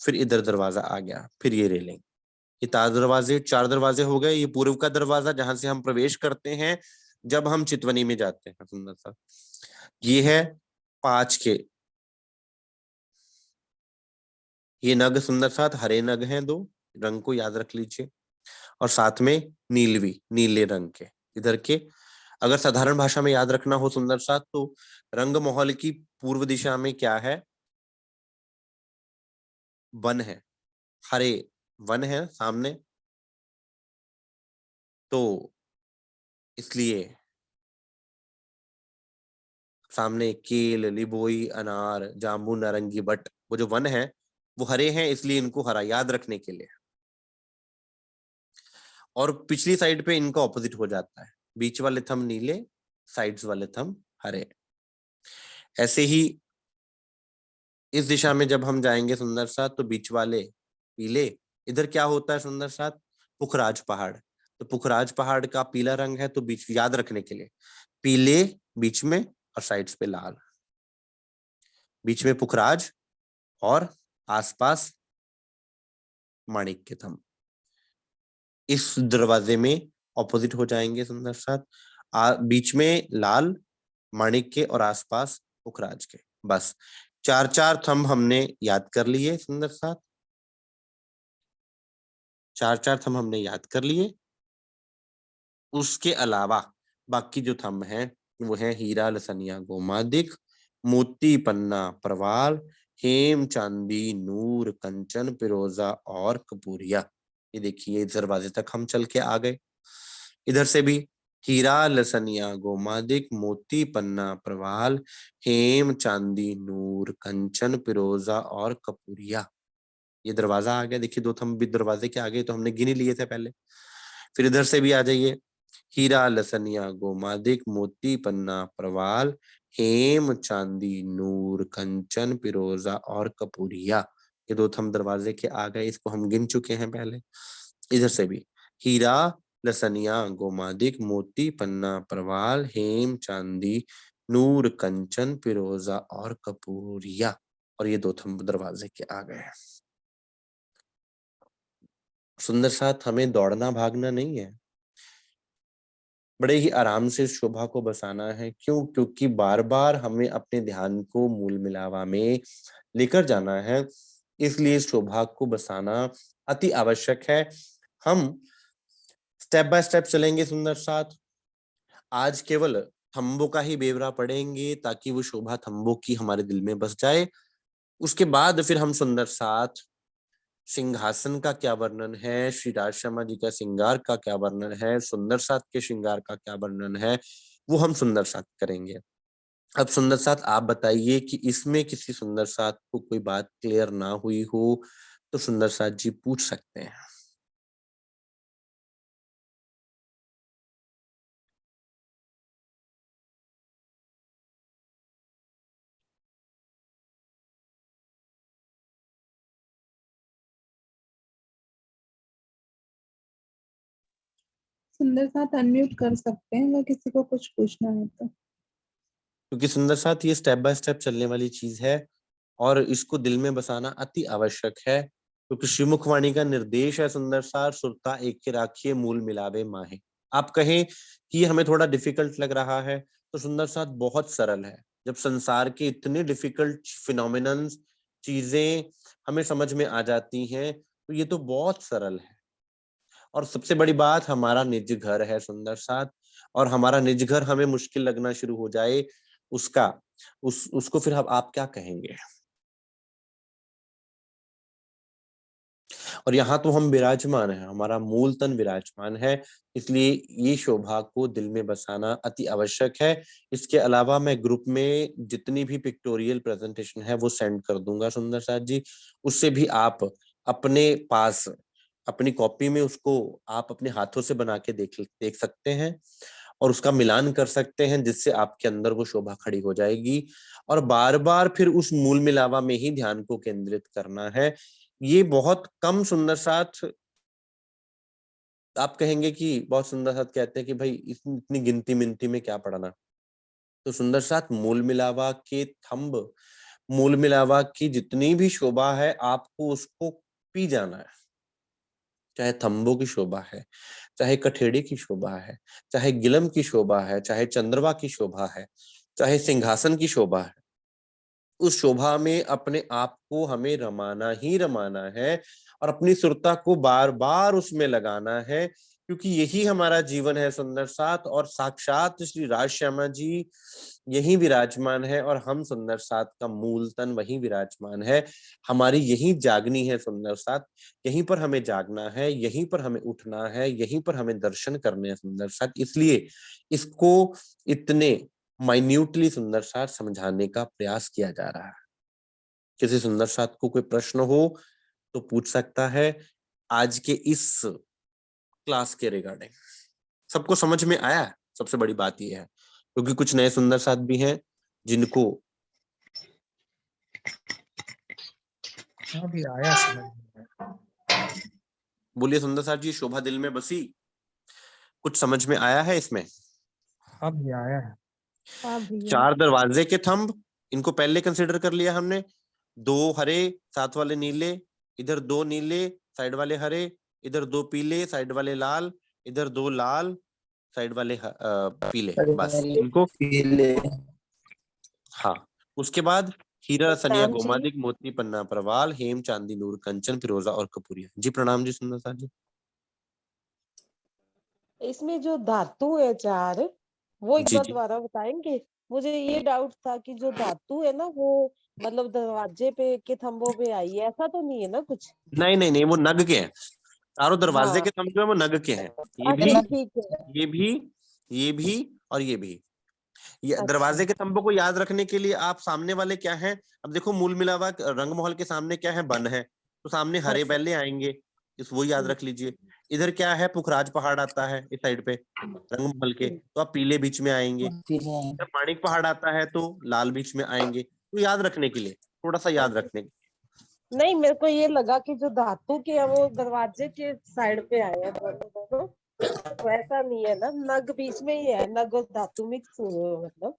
Speaker 1: फिर इधर दरवाजा आ गया, फिर ये रेलिंग। ये 4 दरवाजे हो गए। ये पूर्व का दरवाजा जहां से हम प्रवेश करते हैं जब हम चितवनी में जाते हैं सुंदर सा। ये है 5 के, ये नग सुंदर साथ हरे नग हैं 2, रंग को याद रख लीजिए। और साथ में नीलवी, नीले रंग के इधर के। अगर साधारण भाषा में याद रखना हो सुंदर साथ, तो रंग महल की पूर्व दिशा में क्या है, वन है, हरे वन है सामने, तो इसलिए सामने केल लिबोई अनार जामुन नारंगी बट, वो जो वन है वो हरे हैं इसलिए इनको हरा याद रखने के लिए। और पिछली साइड पे इनका ऑपोजिट हो जाता है, बीच वाले थंब नीले, साइड्स वाले थंब हरे। ऐसे ही इस दिशा में जब हम जाएंगे सुंदर साथ तो बीच वाले पीले। इधर क्या होता है सुंदर साथ, पुखराज पहाड़, तो पुखराज पहाड़ का पीला रंग है, तो बीच याद रखने के लिए पीले बीच में और साइड्स पे लाल, बीच में पुखराज और आसपास माणिक के थंब। इस दरवाजे में ऑपोजिट हो जाएंगे सुंदर साथ, बीच में लाल माणिक के और आसपास पुखराज के। बस 4-4 थंब हमने याद कर लिए सुंदर साथ, 4-4 थंब हमने याद कर लिए। उसके अलावा बाकी जो थंब हैं वो है हीरा लसनिया गोमादिक मोती पन्ना प्रवाल हेम चांदी नूर कंचन फिरोजा और कपूरिया। ये देखिए इस दरवाजे तक हम चल के आ गए। इधर से भी हीरा लसनिया गोमादिक मोती पन्ना प्रवाल हेम चांदी नूर कंचन फिरोजा और कपूरिया। ये दरवाजा आ गया, देखिए 2 थंब भी दरवाजे के आगे तो हमने गिन ही लिए थे पहले। फिर इधर से भी आ जाइए, हीरा लसनिया गोमादिक मोती पन्ना प्रवाल हेम चांदी नूर कंचन फिरोजा और कपूरिया। ये 2 थंब दरवाजे के आ गए, इसको हम गिन चुके हैं पहले। इधर से भी हीरा लसनिया गोमादिक मोती पन्ना प्रवाल हेम चांदी नूर कंचन फिरोजा और कपूरिया। और ये 2 थंब दरवाजे के आ गए। सुंदर साथ हमें दौड़ना भागना नहीं है, बड़े ही आराम से शोभा को बसाना है। क्यों? क्योंकि बार बार हमें अपने ध्यान को मूल मिलावा में लेकर जाना है, इसलिए इस शोभा को बसाना अति आवश्यक है। हम स्टेप बाय स्टेप चलेंगे सुंदर साथ। आज केवल थंबों का ही ब्यौरा पढ़ेंगे ताकि वो शोभा थंबों की हमारे दिल में बस जाए। उसके बाद फिर हम सुंदर साथ सिंहासन का क्या वर्णन है, श्री राजशर्मा जी का श्रृंगार का क्या वर्णन है, सुंदर साथ के श्रृंगार का क्या वर्णन है, वो हम सुंदर साथ करेंगे। अब सुंदर साथ आप बताइए कि इसमें किसी सुंदर साथ को कोई बात क्लियर ना हुई हो तो सुंदर साथ जी पूछ सकते हैं।
Speaker 2: सुंदर साथ अनम्यूट कर सकते हैं अगर किसी को कुछ पूछना है तो।
Speaker 1: क्योंकि सुंदर साथ ये स्टेप बाय स्टेप चलने वाली चीज है और इसको दिल में बसाना अति आवश्यक है, क्योंकि श्रीमुखवाणी का निर्देश है सुंदर सार सुरता एक के राखिए मूल मिलावे माहे। आप कहें कि हमें थोड़ा डिफिकल्ट लग रहा है तो सुंदर साथ बहुत सरल है। जब संसार के इतने डिफिकल्ट फिनोमिनन्स चीजें हमें समझ में आ जाती हैं तो ये तो बहुत सरल है। और सबसे बड़ी बात, हमारा निज घर है सुंदर साथ, और हमारा निज घर हमें मुश्किल लगना शुरू हो जाए उसका उसको फिर आप क्या कहेंगे। और यहाँ तो हम विराजमान है, हमारा मूल तन विराजमान है, इसलिए ये शोभा को दिल में बसाना अति आवश्यक है। इसके अलावा मैं ग्रुप में जितनी भी पिक्टोरियल प्रेजेंटेशन है वो सेंड कर दूंगा सुंदर साथ जी। उससे भी आप अपने पास अपनी कॉपी में उसको आप अपने हाथों से बना के देख सकते हैं और उसका मिलान कर सकते हैं, जिससे आपके अंदर वो शोभा खड़ी हो जाएगी। और बार बार फिर उस मूल मिलावा में ही ध्यान को केंद्रित करना है। ये बहुत कम सुंदर साथ, आप कहेंगे कि बहुत सुंदर साथ कहते हैं कि भाई इतनी गिनती मिनती में क्या पढ़ना। तो सुंदर साथ मूल मिलावा के थंब, मूल मिलावा की जितनी भी शोभा है आपको उसको पी जाना है। चाहे थंबों की शोभा है, चाहे कठेड़े की शोभा है, चाहे गिलम की शोभा है, चाहे चंद्रवा की शोभा है, चाहे सिंहासन की शोभा है, उस शोभा में अपने आप को हमें रमाना ही रमाना है और अपनी सुरता को बार बार उसमें लगाना है, क्योंकि यही हमारा जीवन है सुंदर साथ। और साक्षात श्री राजश्यामा जी यही विराजमान है और हम सुंदर साथ का मूल तन वही विराजमान है। हमारी यही जागनी है सुंदर साथ, यहीं पर हमें जागना है, यहीं पर हमें उठना है, यहीं पर हमें दर्शन करने हैं सुंदर साथ। इसलिए इसको इतने माइन्यूटली सुंदर साथ समझाने का प्रयास किया जा रहा है। किसी सुंदर साथ को कोई प्रश्न हो तो पूछ सकता है आज के इस क्लास के रिगार्डिंग। सबको समझ में आया है, सबसे बड़ी बात यह है, क्योंकि कुछ नए सुंदर साथ भी हैं जिनको
Speaker 3: भी आया समझ में।
Speaker 1: बोलिए सुंदर साथ जी, शोभा दिल में बसी, कुछ समझ में आया है इसमें?
Speaker 3: भी आया है।
Speaker 1: चार दरवाजे के थंब, इनको पहले कंसिडर कर लिया हमने। दो हरे साथ वाले नीले, इधर दो नीले साइड वाले हरे, इधर दो पीले साइड वाले लाल, इधर दो लाल साइड वाले पीले, बस इनको।
Speaker 4: पीले।
Speaker 1: हाँ, उसके बाद हीरा सनिया
Speaker 5: प्रणाम जी।
Speaker 1: गोमादिक मोती पन्ना प्रवाल हेम चांदी नूर कंचन फिरोजा और कपूरिया। जी प्रणाम जी सुंदर साथ जी।
Speaker 5: इसमें जो धातु है चार, वो एक
Speaker 1: जी
Speaker 5: बार
Speaker 1: जी,
Speaker 5: दोबारा बताएंगे? मुझे ये डाउट था कि जो धातु है ना वो मतलब दरवाजे पे के थंबों पे आई है, ऐसा तो नहीं है ना कुछ?
Speaker 1: नहीं नहीं नहीं, वो नग के हैं। चारों दरवाजे
Speaker 5: हाँ,
Speaker 1: के थंब जो है वो नग के हैं। ये भी,
Speaker 5: अच्छा ठीक है।
Speaker 1: ये भी, ये भी और ये भी। ये
Speaker 5: अच्छा,
Speaker 1: दरवाजे के थंबों को याद रखने के लिए आप सामने वाले क्या है, अब देखो मूल मिलावा रंग महल के सामने क्या है, वन है, तो सामने हरे
Speaker 5: अच्छा।
Speaker 1: बैले आएंगे, इस वो याद रख लीजिए। इधर क्या है, पुखराज पहाड़ आता है इस साइड पे रंग महल के, तो आप पीले बीच में आएंगे। जब माणिक पहाड़ आता है तो लाल बीच में आएंगे। तो याद रखने के लिए, थोड़ा सा याद रखने के
Speaker 5: नहीं, मेरे को ये लगा कि जो धातु के है वो दरवाजे के साइड पे आए हैं दोनों दोनों, तो ऐसा नहीं है ना, नग बीच में ही है, नग और धातु मिक्स हुए हैं मतलब।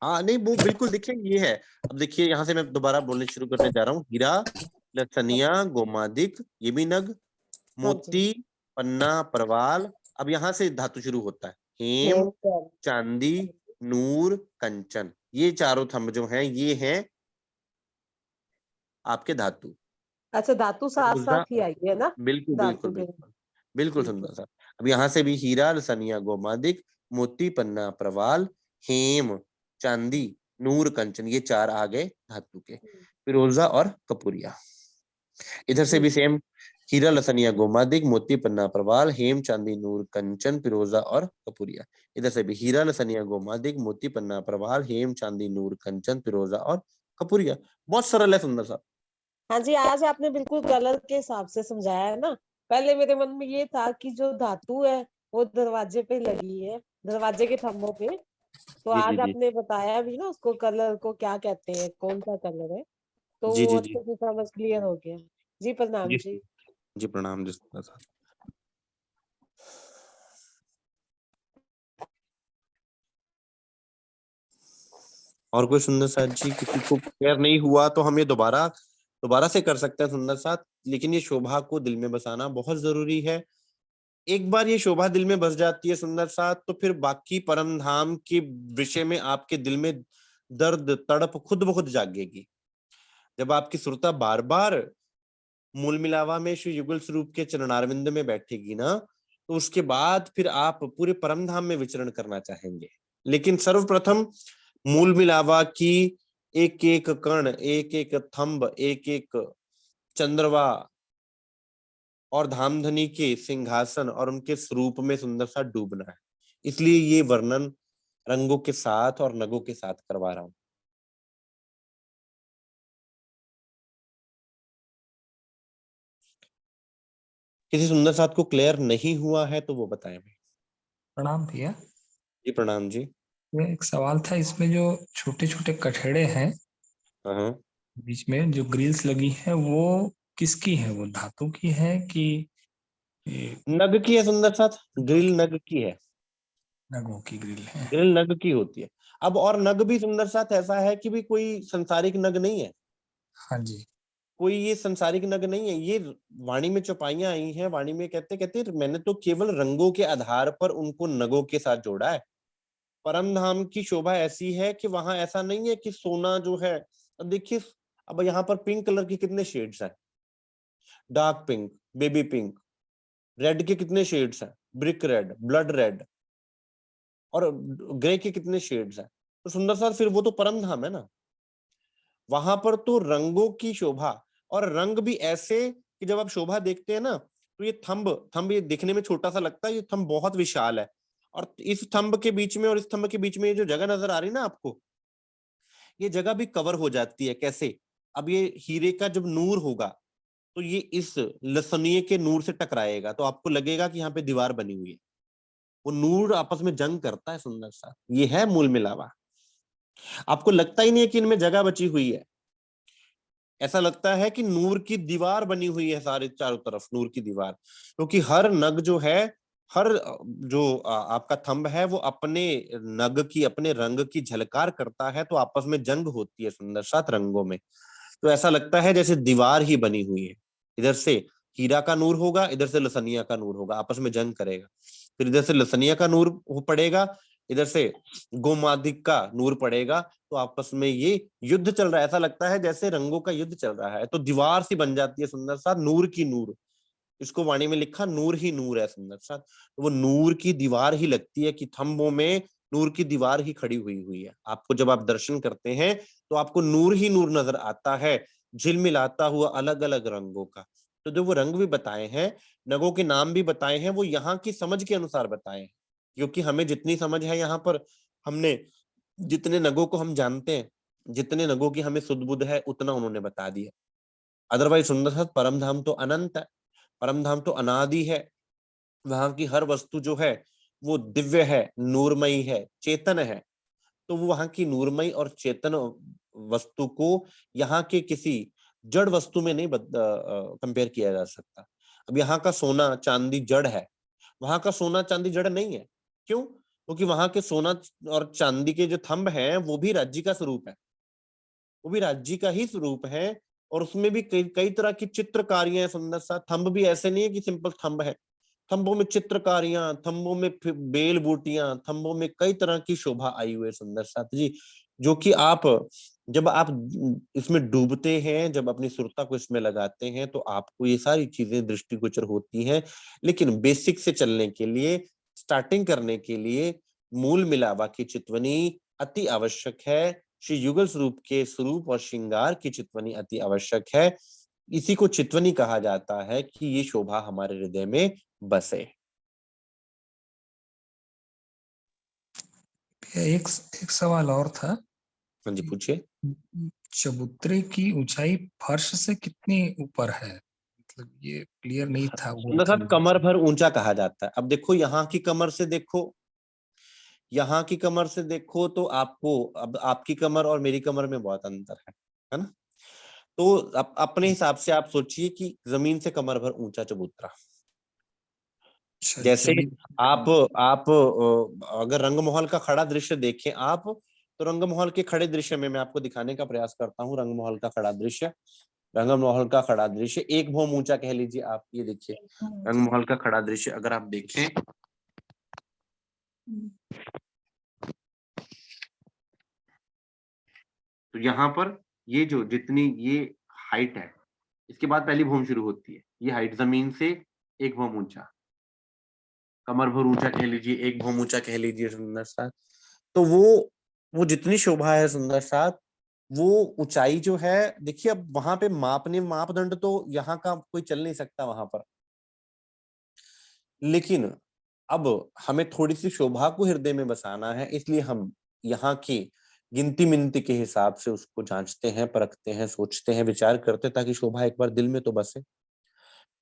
Speaker 1: हाँ नहीं, वो बिल्कुल देखिए ये है। अब देखिए यहाँ से मैं दोबारा बोलने शुरू करने जा रहा हूँ। हीरा, लसनिया, गोमादिक, ये भी नग,
Speaker 5: हाँ जी।
Speaker 1: मोती, पन्ना, परवाल। अब यहाँ से धातु शुरू होता है। हेम,
Speaker 5: हेमचंद।
Speaker 1: चांदी, नूर, कंचन, ये चारों थंब जो हैं ये हैं आपके धातु।
Speaker 5: अच्छा, धातु साथ
Speaker 1: फिरोजा,
Speaker 5: साथ ही आई है ना?
Speaker 1: बिल्कुल बिल्कुल
Speaker 5: धातु के।
Speaker 1: बिल्कुल बिल्कुल
Speaker 5: ठीक है।
Speaker 1: सुंदर सा। अब यहाँ से भी हीरा, लसनिया, गोमादिक, मोती, पन्ना, प्रवाल, हेम, चांदी, नूर, कंचन, ये चार आ गए धातु के। फिरोजा और कपूरिया। इधर से भी
Speaker 5: ठीक।
Speaker 1: सेम, हीरा, लसनिया, गोमादिक, मोती, पन्ना, प्रवाल, हेम, चांदी, नूर, कंचन, फिरोजा और कपूरिया। इधर से भी हीरा, लसनिया, गोमादिक, मोती, पन्ना, प्रवाल, हेम, चांदी, नूर, कंचन, फिरोजा और कपूरिया। बहुत सरल है सुंदर सा।
Speaker 5: हाँ जी, आज आपने बिल्कुल कलर के हिसाब से समझाया है ना। पहले मेरे मन में ये था कि जो धातु है वो दरवाजे पे लगी है, दरवाजे के थंबों पे। तो
Speaker 1: जी जी
Speaker 5: आज
Speaker 1: जी
Speaker 5: आपने बताया भी ना उसको, कलर को क्या कहते हैं, कौन सा कलर है, तो
Speaker 1: जी
Speaker 5: वो
Speaker 1: जी जी
Speaker 5: अच्छे से समझ क्लियर हो गया। जी प्रणाम
Speaker 1: जी
Speaker 5: जी।
Speaker 1: जी प्रणाम जी सुंदर सा। और कोई सुंदर साथ जी? किसी को क्लियर नहीं हुआ तो हम ये दोबारा से कर सकते हैं सुंदर साथ, लेकिन ये शोभा को दिल में बसाना बहुत जरूरी है। एक बार ये शोभा दिल में बस जाती है सुंदर साथ, तो फिर बाकी परम धाम के विषय में आपके दिल में दर्द तड़प खुद ब खुद जागेगी। जब आपकी सुरता बार बार मूल मिलावा में श्री युगल स्वरूप के चरणारविंद में बैठेगी ना, तो उसके बाद फिर आप पूरे परम धाम में विचरण करना चाहेंगे। लेकिन सर्वप्रथम मूल मिलावा की एक एक कण, एक एक थंब, एक एक चंद्रवा और धामधनी के सिंहासन और उनके स्वरूप में सुंदर सा डूबना है। इसलिए ये वर्णन रंगों के साथ और नगों के साथ करवा रहा हूं। किसी सुंदर साथ को क्लियर नहीं हुआ है तो वो बताएं।
Speaker 3: प्रणाम भैया।
Speaker 1: जी प्रणाम जी।
Speaker 3: ये एक सवाल था, इसमें जो छोटे छोटे कठेड़े हैं
Speaker 1: हाँ,
Speaker 3: बीच में जो ग्रिल्स लगी है, वो किसकी है? वो धातु की है कि ये
Speaker 1: नग की है सुंदर साथ, ग्रिल नग की है।
Speaker 3: नगों की ग्रिल है?
Speaker 1: ग्रिल नग की होती है। अब और नग भी सुंदर साथ ऐसा है कि भी कोई संसारिक नग नहीं है,
Speaker 3: हाँ जी।
Speaker 1: कोई ये संसारिक नग नहीं है। ये वाणी में चौपाइयां आई हैं, वाणी में कहते कहते मैंने तो केवल रंगों के आधार पर उनको नगों के साथ जोड़ा है। परम धाम की शोभा ऐसी है कि वहां ऐसा नहीं है कि सोना जो है, अब देखिए, अब यहाँ पर पिंक कलर के कितने शेड्स हैं, dark pink, baby pink, red के कितने शेड्स हैं, ब्रिक रेड, ब्लड रेड, और ग्रे के कितने शेड्स हैं। तो सुंदर सा फिर वो तो परम धाम है ना। वहां पर तो रंगों की शोभा, और रंग भी ऐसे कि जब आप शोभा देखते हैं ना, तो ये थंब थंब ये दिखने में छोटा सा लगता है, ये थंब बहुत विशाल है। और इस थंब के बीच में और इस थंब के बीच में ये जो जगह नजर आ रही है ना आपको, ये जगह भी कवर हो जाती है। कैसे? अब ये हीरे का जब नूर होगा तो ये इस लसनिये के नूर से टकराएगा, तो आपको लगेगा कि यहाँ पे दीवार बनी हुई है। वो नूर आपस में जंग करता है सुंदर सा। ये है मूल मिलावा। आपको लगता ही नहीं है कि इनमें जगह बची हुई है, ऐसा लगता है कि नूर की दीवार बनी हुई है, सारे चारों तरफ नूर की दीवार। क्योंकि हर नग जो है, हर जो आपका थंब है, वो अपने नग की, अपने रंग की झलकार करता है, तो आपस में जंग होती है सुंदर सात रंगों में। तो ऐसा लगता है जैसे दीवार ही बनी हुई है। इधर से हीरा का नूर होगा, इधर से लसनिया का नूर होगा, आपस में जंग करेगा। फिर इधर से लसनिया का नूर पड़ेगा, इधर से गोमादिक का नूर पड़ेगा, तो आपस में ये युद्ध चल रहा है। ऐसा लगता है जैसे रंगों का युद्ध चल रहा है, तो दीवार सी बन जाती है सुंदर सा, नूर की नूर। इसको वाणी में लिखा नूर ही नूर है सुंदर सा। तो वो नूर की दीवार ही लगती है कि थंबों में नूर की दीवार ही खड़ी हुई हुई है। आपको जब आप दर्शन करते हैं तो आपको नूर ही नूर नजर आता है, झिलमिलाता हुआ अलग अलग रंगों का। तो जो वो रंग भी बताए हैं, नगों के नाम भी बताए हैं, वो यहाँ की समझ के अनुसार बताए हैं। क्योंकि हमें जितनी समझ है यहाँ पर, हमने जितने नगों को हम जानते हैं, जितने नगों की हमें सुध बुध है, उतना उन्होंने बता दिया। अदरवाइज सुंदर सा परम धाम तो अनंत है, परम धाम तो अनादि है। वहां की हर वस्तु जो है वो दिव्य है, नूरमयी है, चेतन है। तो वो वहां की नूरमयी और चेतन वस्तु को यहाँ के किसी जड़ वस्तु में नहीं कंपेयर किया जा सकता। अब यहाँ का सोना चांदी जड़ है, वहां का सोना चांदी जड़ नहीं है। क्यों? क्योंकि वहां के सोना और चांदी के जो थंब हैं वो भी राज्य का स्वरूप है, वो भी राज्य का ही स्वरूप है। और उसमें भी कई कई तरह की चित्रकारियां हैं सुंदर सा। थंब भी ऐसे नहीं है कि सिंपल थंब है, थंबों में चित्रकारियां, थंबों में बेल बूटियां, थंबों में कई तरह की शोभा आई हुई है सुंदर साथ जी। जो कि आप जब आप इसमें डूबते हैं, जब अपनी सुरता को इसमें लगाते हैं, तो आपको ये सारी चीजें दृष्टिगोचर होती हैं। लेकिन बेसिक से चलने के लिए, स्टार्टिंग करने के लिए मूल मिलावा की चितवनी अति आवश्यक है। श्री युगल स्वरूप के स्वरूप और श्रृंगार की चितवनी अति आवश्यक है। इसी को चितवनी कहा जाता है कि ये शोभा हमारे हृदय में बसे।
Speaker 3: एक एक सवाल और था।
Speaker 1: हाँ जी पूछिए।
Speaker 3: चबूतरे की ऊंचाई फर्श से कितनी ऊपर है? मतलब ये क्लियर नहीं था वो
Speaker 1: मतलब
Speaker 3: चीज।
Speaker 1: कमर भर ऊंचा कहा जाता है। अब देखो यहाँ की कमर से देखो, यहाँ की कमर से देखो, तो आपको, अब आपकी कमर और मेरी कमर में बहुत अंतर है ना। तो अपने हिसाब से आप सोचिए कि जमीन से कमर भर ऊंचा चबूतरा। जैसे
Speaker 3: जमीन।
Speaker 1: आप अगर रंगमहल का खड़ा दृश्य देखें आप, तो रंगमहल के खड़े दृश्य में मैं आपको दिखाने का प्रयास करता हूँ। रंगमहल का खड़ा दृश्य, रंगमहल का खड़ा दृश्य एक भौम ऊंचा कह लीजिए आप। ये देखिए रंगमहल का खड़ा दृश्य अगर आप देखें तो यहाँ पर ये जो जितनी ये हाइट है, इसके बाद पहली भौम शुरू होती है। ये हाइट जमीन से एक भौम ऊंचा, कमर भर ऊंचा कह लीजिए, एक भौम ऊंचा कह लीजिए सुंदर साथ। तो वो जितनी शोभा है सुंदर साथ, वो ऊंचाई जो है, देखिए अब वहां पे मापने मापदंड तो यहाँ का कोई चल नहीं सकता वहां पर, लेकिन अब हमें थोड़ी सी शोभा को हृदय में बसाना है, इसलिए हम यहाँ की गिनती मिनती के हिसाब से उसको जांचते हैं, परखते हैं, सोचते हैं, विचार करते हैं, ताकि शोभा एक बार दिल में तो बसे।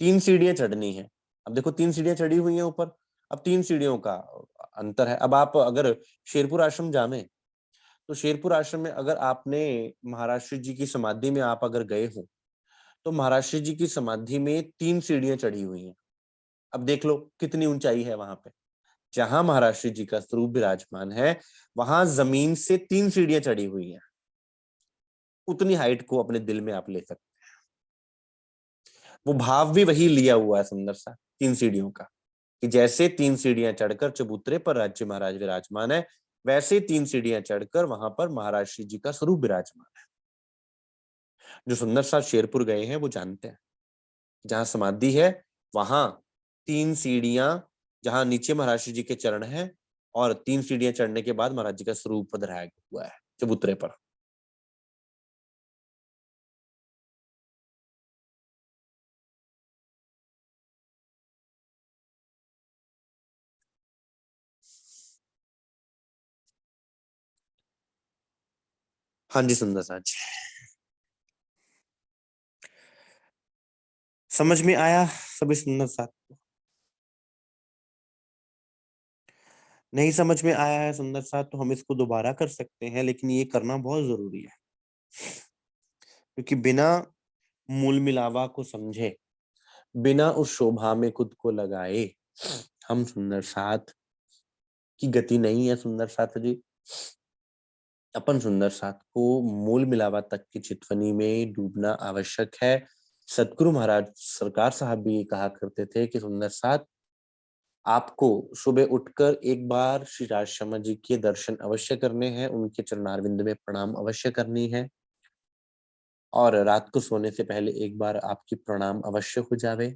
Speaker 1: 3 सीढ़ियां चढ़नी है। अब देखो 3 सीढ़ियां चढ़ी हुई हैं ऊपर। अब 3 सीढ़ियों का अंतर है। अब आप अगर शेरपुर आश्रम जामे, तो शेरपुर आश्रम में अगर आपने महाराष्ट्र जी की समाधि में आप अगर गए हो, तो महाराष्ट्र जी की समाधि में 3 सीढ़ियां चढ़ी हुई हैं। अब देख लो कितनी ऊंचाई है वहां पे। जहां महाराष्ट्र जी का स्वरूप विराजमान है, वहां जमीन से 3 सीढ़ियां चढ़ी हुई हैं। उतनी हाइट को अपने दिल में आप ले सकते हैं। वो भाव भी वही लिया हुआ है सुंदर सा 3 सीढ़ियों का, कि जैसे 3 सीढ़ियां चढ़कर चबूतरे पर राज्य महाराज विराजमान है, वैसे 3 सीढ़ियां चढ़कर वहां पर महाराज श्री जी का स्वरूप विराजमान है। जो सुंदर सा शेरपुर गए हैं वो जानते हैं, जहां समाधि है वहां 3 सीढ़ियां, जहां नीचे महाराज श्री जी के चरण है, और 3 सीढ़ियां चढ़ने के बाद महाराज जी का स्वरूप पधराया हुआ है चबूतरे पर। हाँ जी सुंदर सा जी, समझ में आया सभी सुंदर सा? नहीं समझ में आया है सुंदर सा तो हम इसको दोबारा कर सकते हैं, लेकिन ये करना बहुत जरूरी है, क्योंकि बिना मूल मिलावा को समझे, बिना उस शोभा में खुद को लगाए, हम सुंदर साथ की गति नहीं है सुंदर साथ जी। अपन सुंदर साथ को मूल मिलावा तक की चितवनी में डूबना आवश्यक है। सतगुरु महाराज सरकार साहब भी कहा करते थे कि सुंदर साथ, आपको सुबह उठकर एक बार श्री राज शर्मा जी के दर्शन अवश्य करने हैं, उनके चरणारविंद में प्रणाम अवश्य करनी है, और रात को सोने से पहले एक बार आपकी प्रणाम अवश्य हो जावे।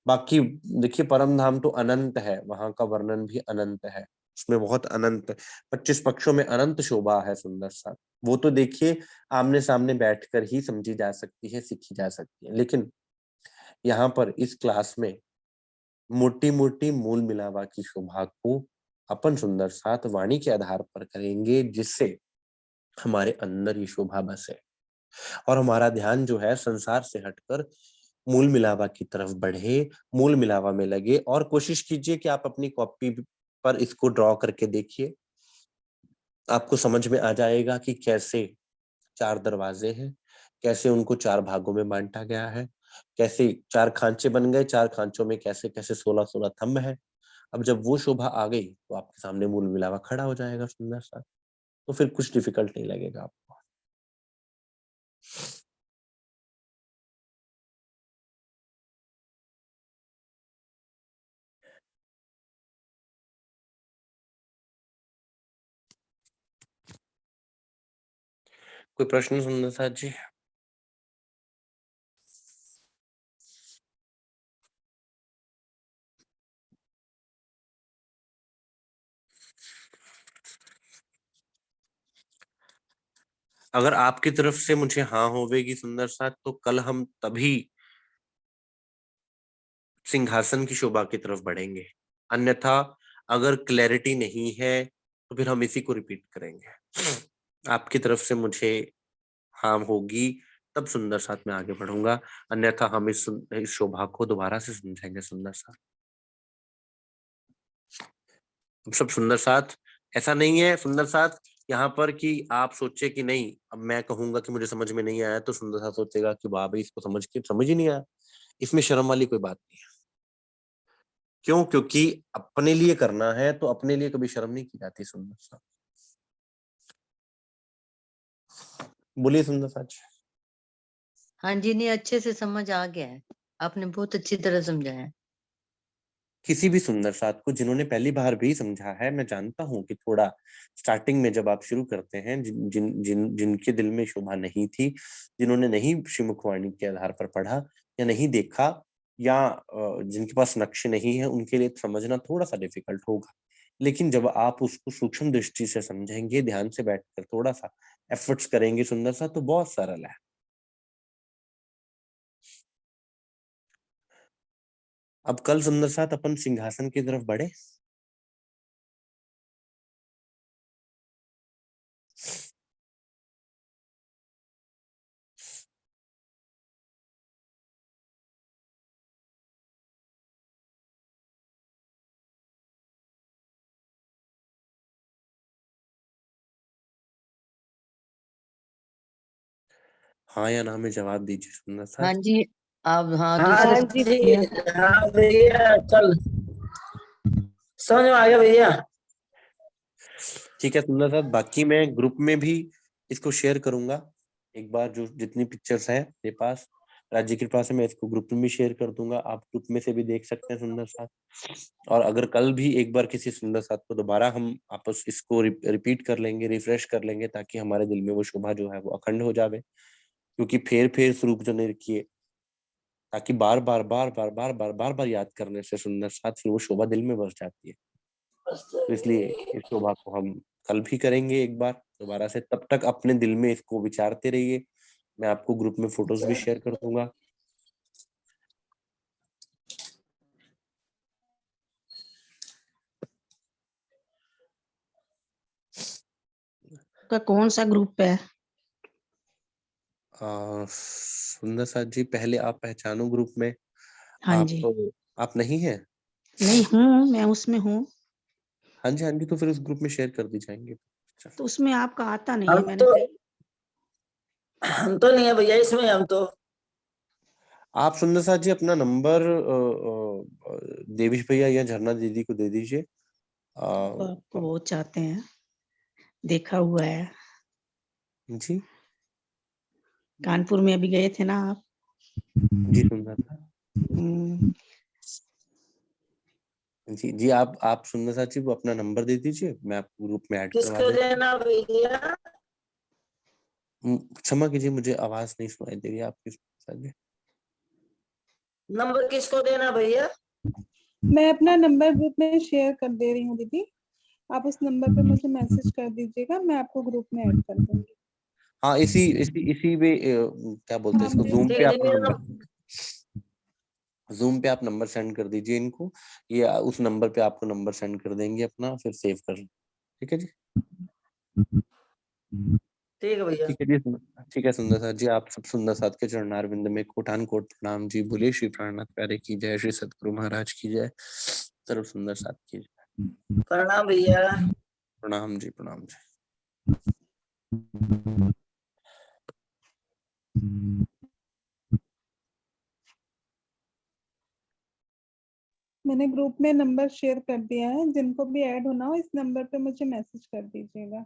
Speaker 1: बाकी देखिए परम धाम तो अनंत है, वहां का वर्णन भी अनंत है, उसमें बहुत अनंत 25 पक्षों में अनंत शोभा है सुंदर सा। वो तो देखिए आमने सामने बैठकर ही समझी जा सकती है, सीखी जा सकती है, लेकिन यहाँ पर इस क्लास में मोटी मोटी मूल मिलावा की शोभा को अपन सुंदर साथ वाणी के आधार पर करेंगे, जिससे हमारे अंदर ये शोभा बसे और हमारा ध्यान जो है संसार से हटकर मूल मिलावा की तरफ बढ़े, मूल मिलावा में लगे। और कोशिश कीजिए कि आप अपनी कॉपी पर इसको ड्रॉ करके देखिए, आपको समझ में आ जाएगा कि कैसे 4 दरवाजे हैं, कैसे उनको 4 भागों में बांटा गया है, कैसे 4 खांचे बन गए, 4 खांचों में कैसे कैसे 16-16 थंब है। अब जब वो शोभा आ गई तो आपके सामने मूल मिलावा खड़ा हो जाएगा सुंदर सा, तो फिर कुछ डिफिकल्ट नहीं लगेगा आपको। कोई प्रश्न सुंदर सा जी? अगर आपकी तरफ से मुझे हाँ होवेगी सुंदर सा, तो कल हम तभी सिंहासन की शोभा की तरफ बढ़ेंगे। अन्यथा अगर क्लैरिटी नहीं है तो फिर हम इसी को रिपीट करेंगे। आपकी तरफ से मुझे हाँ होगी तब सुंदर साथ में आगे बढ़ूंगा, अन्यथा हम इस शोभा को दोबारा से समझेंगे सुंदर साथ। सब सुंदर साथ ऐसा नहीं है सुंदर साथ यहाँ पर कि आप सोचे कि नहीं, अब मैं कहूंगा कि मुझे समझ में नहीं आया तो सुंदर साथ सोचेगा कि वाह भाई इसको समझ ही नहीं आया। इसमें शर्म वाली कोई बात नहीं है। क्यों? क्योंकि अपने लिए करना है तो अपने लिए कभी शर्म नहीं की जाती सुंदर साथ। बोलिए सुंदर साथ जी।
Speaker 4: हाँ जी, नहीं अच्छे से समझ आ गया है, आपने बहुत अच्छी तरह समझाया है।
Speaker 1: किसी भी सुंदर साथ को जिन्होंने पहली बार भी समझा है, मैं जानता हूं कि थोड़ा स्टार्टिंग में जब आप शुरू करते हैं, जिनके दिल में शोभा नहीं थी, जिन्होंने नहीं श्रीमुखवाणी के आधार पर पढ़ा या नहीं देखा, या जिनके पास नक्शे नहीं है, उनके लिए समझना थोड़ा सा डिफिकल्ट होगा। लेकिन जब आप उसको सूक्ष्म दृष्टि से समझेंगे, ध्यान से बैठकर थोड़ा सा एफर्ट्स करेंगे सुंदर सा, तो बहुत सरल है। अब कल सुंदर साथ अपन सिंहासन की तरफ बढ़े। हाँ या ना में जवाब दीजिए सुंदर साथ।
Speaker 4: हाँ जी, आप हाँ
Speaker 6: हाँ
Speaker 4: दूसरे
Speaker 5: जी
Speaker 6: जी,
Speaker 5: भैया।
Speaker 6: हाँ भैया, चल समझ में आ गया भैया।
Speaker 1: ठीक है सुंदर साथ, बाकी मैं ग्रुप में भी इसको शेयर करूंगा एक बार, जो जितनी पिक्चर्स हैं मेरे पास, राज्य की कृपा से मैं इसको ग्रुप में भी शेयर कर दूंगा, आप ग्रुप में से भी देख सकते हैं सुंदर साथ। और अगर कल भी एक बार किसी सुंदर साथ को दोबारा हम आपस इसको रिपीट कर लेंगे, रिफ्रेश कर लेंगे, ताकि हमारे दिल में वो शोभा जो है वो अखंड हो जावे, क्योंकि फेर फेर स्वरूप जो निरखिए, ताकि बार बार बार बार बार बार बार बार याद करने से सुंदर साथ फिर वो शोभा दिल में बस जाती है। तो इसलिए इस शोभा को हम कल भी करेंगे एक बार दोबारा से। तब तक अपने दिल में इसको विचारते रहिए, मैं आपको ग्रुप में फोटोज भी शेयर कर दूंगा।
Speaker 7: का कौन सा ग्रुप है?
Speaker 1: सुंदर साथ जी, पहले आप पहचानो ग्रुप में।
Speaker 7: हाँ जी,
Speaker 1: आप नहीं है?
Speaker 7: नहीं हूँ, मैं उसमें हूँ।
Speaker 1: हाँ जी हाँ जी, तो फिर उस ग्रुप में शेयर कर दी जाएंगे।
Speaker 7: तो उसमें आपका आता नहीं है,
Speaker 6: हम
Speaker 7: मैंने
Speaker 6: तो नहीं है भैया इसमें, हम तो।
Speaker 1: आप सुंदर साथ जी अपना नंबर देवीश भैया या झरना दीदी को दे दीजिए।
Speaker 7: आपको वो चाहते हैं, देखा हुआ है।
Speaker 1: जी
Speaker 7: कानपुर में अभी गए थे ना आप?
Speaker 1: जी सुंदर साथ जी जी, आप सुंदर साथ जी वो अपना नंबर दे दीजिए, मैं आपको ग्रुप में ऐड करवा
Speaker 6: किसको
Speaker 1: देता
Speaker 6: देना भैया?
Speaker 1: हूँ। क्षमा कीजिए, मुझे आवाज नहीं सुनाई दे रही है आपकी साथ जी।
Speaker 6: नंबर किसको देना भैया?
Speaker 2: मैं अपना नंबर ग्रुप में शेयर कर दे रही हूँ दीदी, आप उस नंबर पे मुझे मैसेज कर दीजिएगा, मैं आपको ग्रुप में ऐड कर दूंगी।
Speaker 1: हाँ, इसी पे क्या बोलते हैं इसको,
Speaker 2: हाँ,
Speaker 1: जूम
Speaker 6: ठीक
Speaker 1: पे
Speaker 6: है
Speaker 1: आप
Speaker 6: जी,
Speaker 1: जूम पे आप नंबर सेंड कर दीजिए इनको, ये उस नंबर पे आपको नंबर सेंड कर देंगे अपना, फिर सेव कर। ठीक है जी।
Speaker 6: ठीक है भैया।
Speaker 1: ठीक है जी ठीक है सुंदर साथ जी, आप सब सुंदर साथ के चरणारविंद में कोटान कोट प्रणाम जी। बोले श्री प्राणनाथ प्यारे की जय, श्री सतगुरु महाराज की जय, सर्व सुंदर साथ की जय।
Speaker 6: प्रणाम भैया।
Speaker 1: प्रणाम जी प्रणाम जी।
Speaker 2: मैंने ग्रुप में नंबर शेयर कर दिया है, जिनको भी ऐड होना हो इस नंबर पे मुझे मैसेज कर दीजिएगा।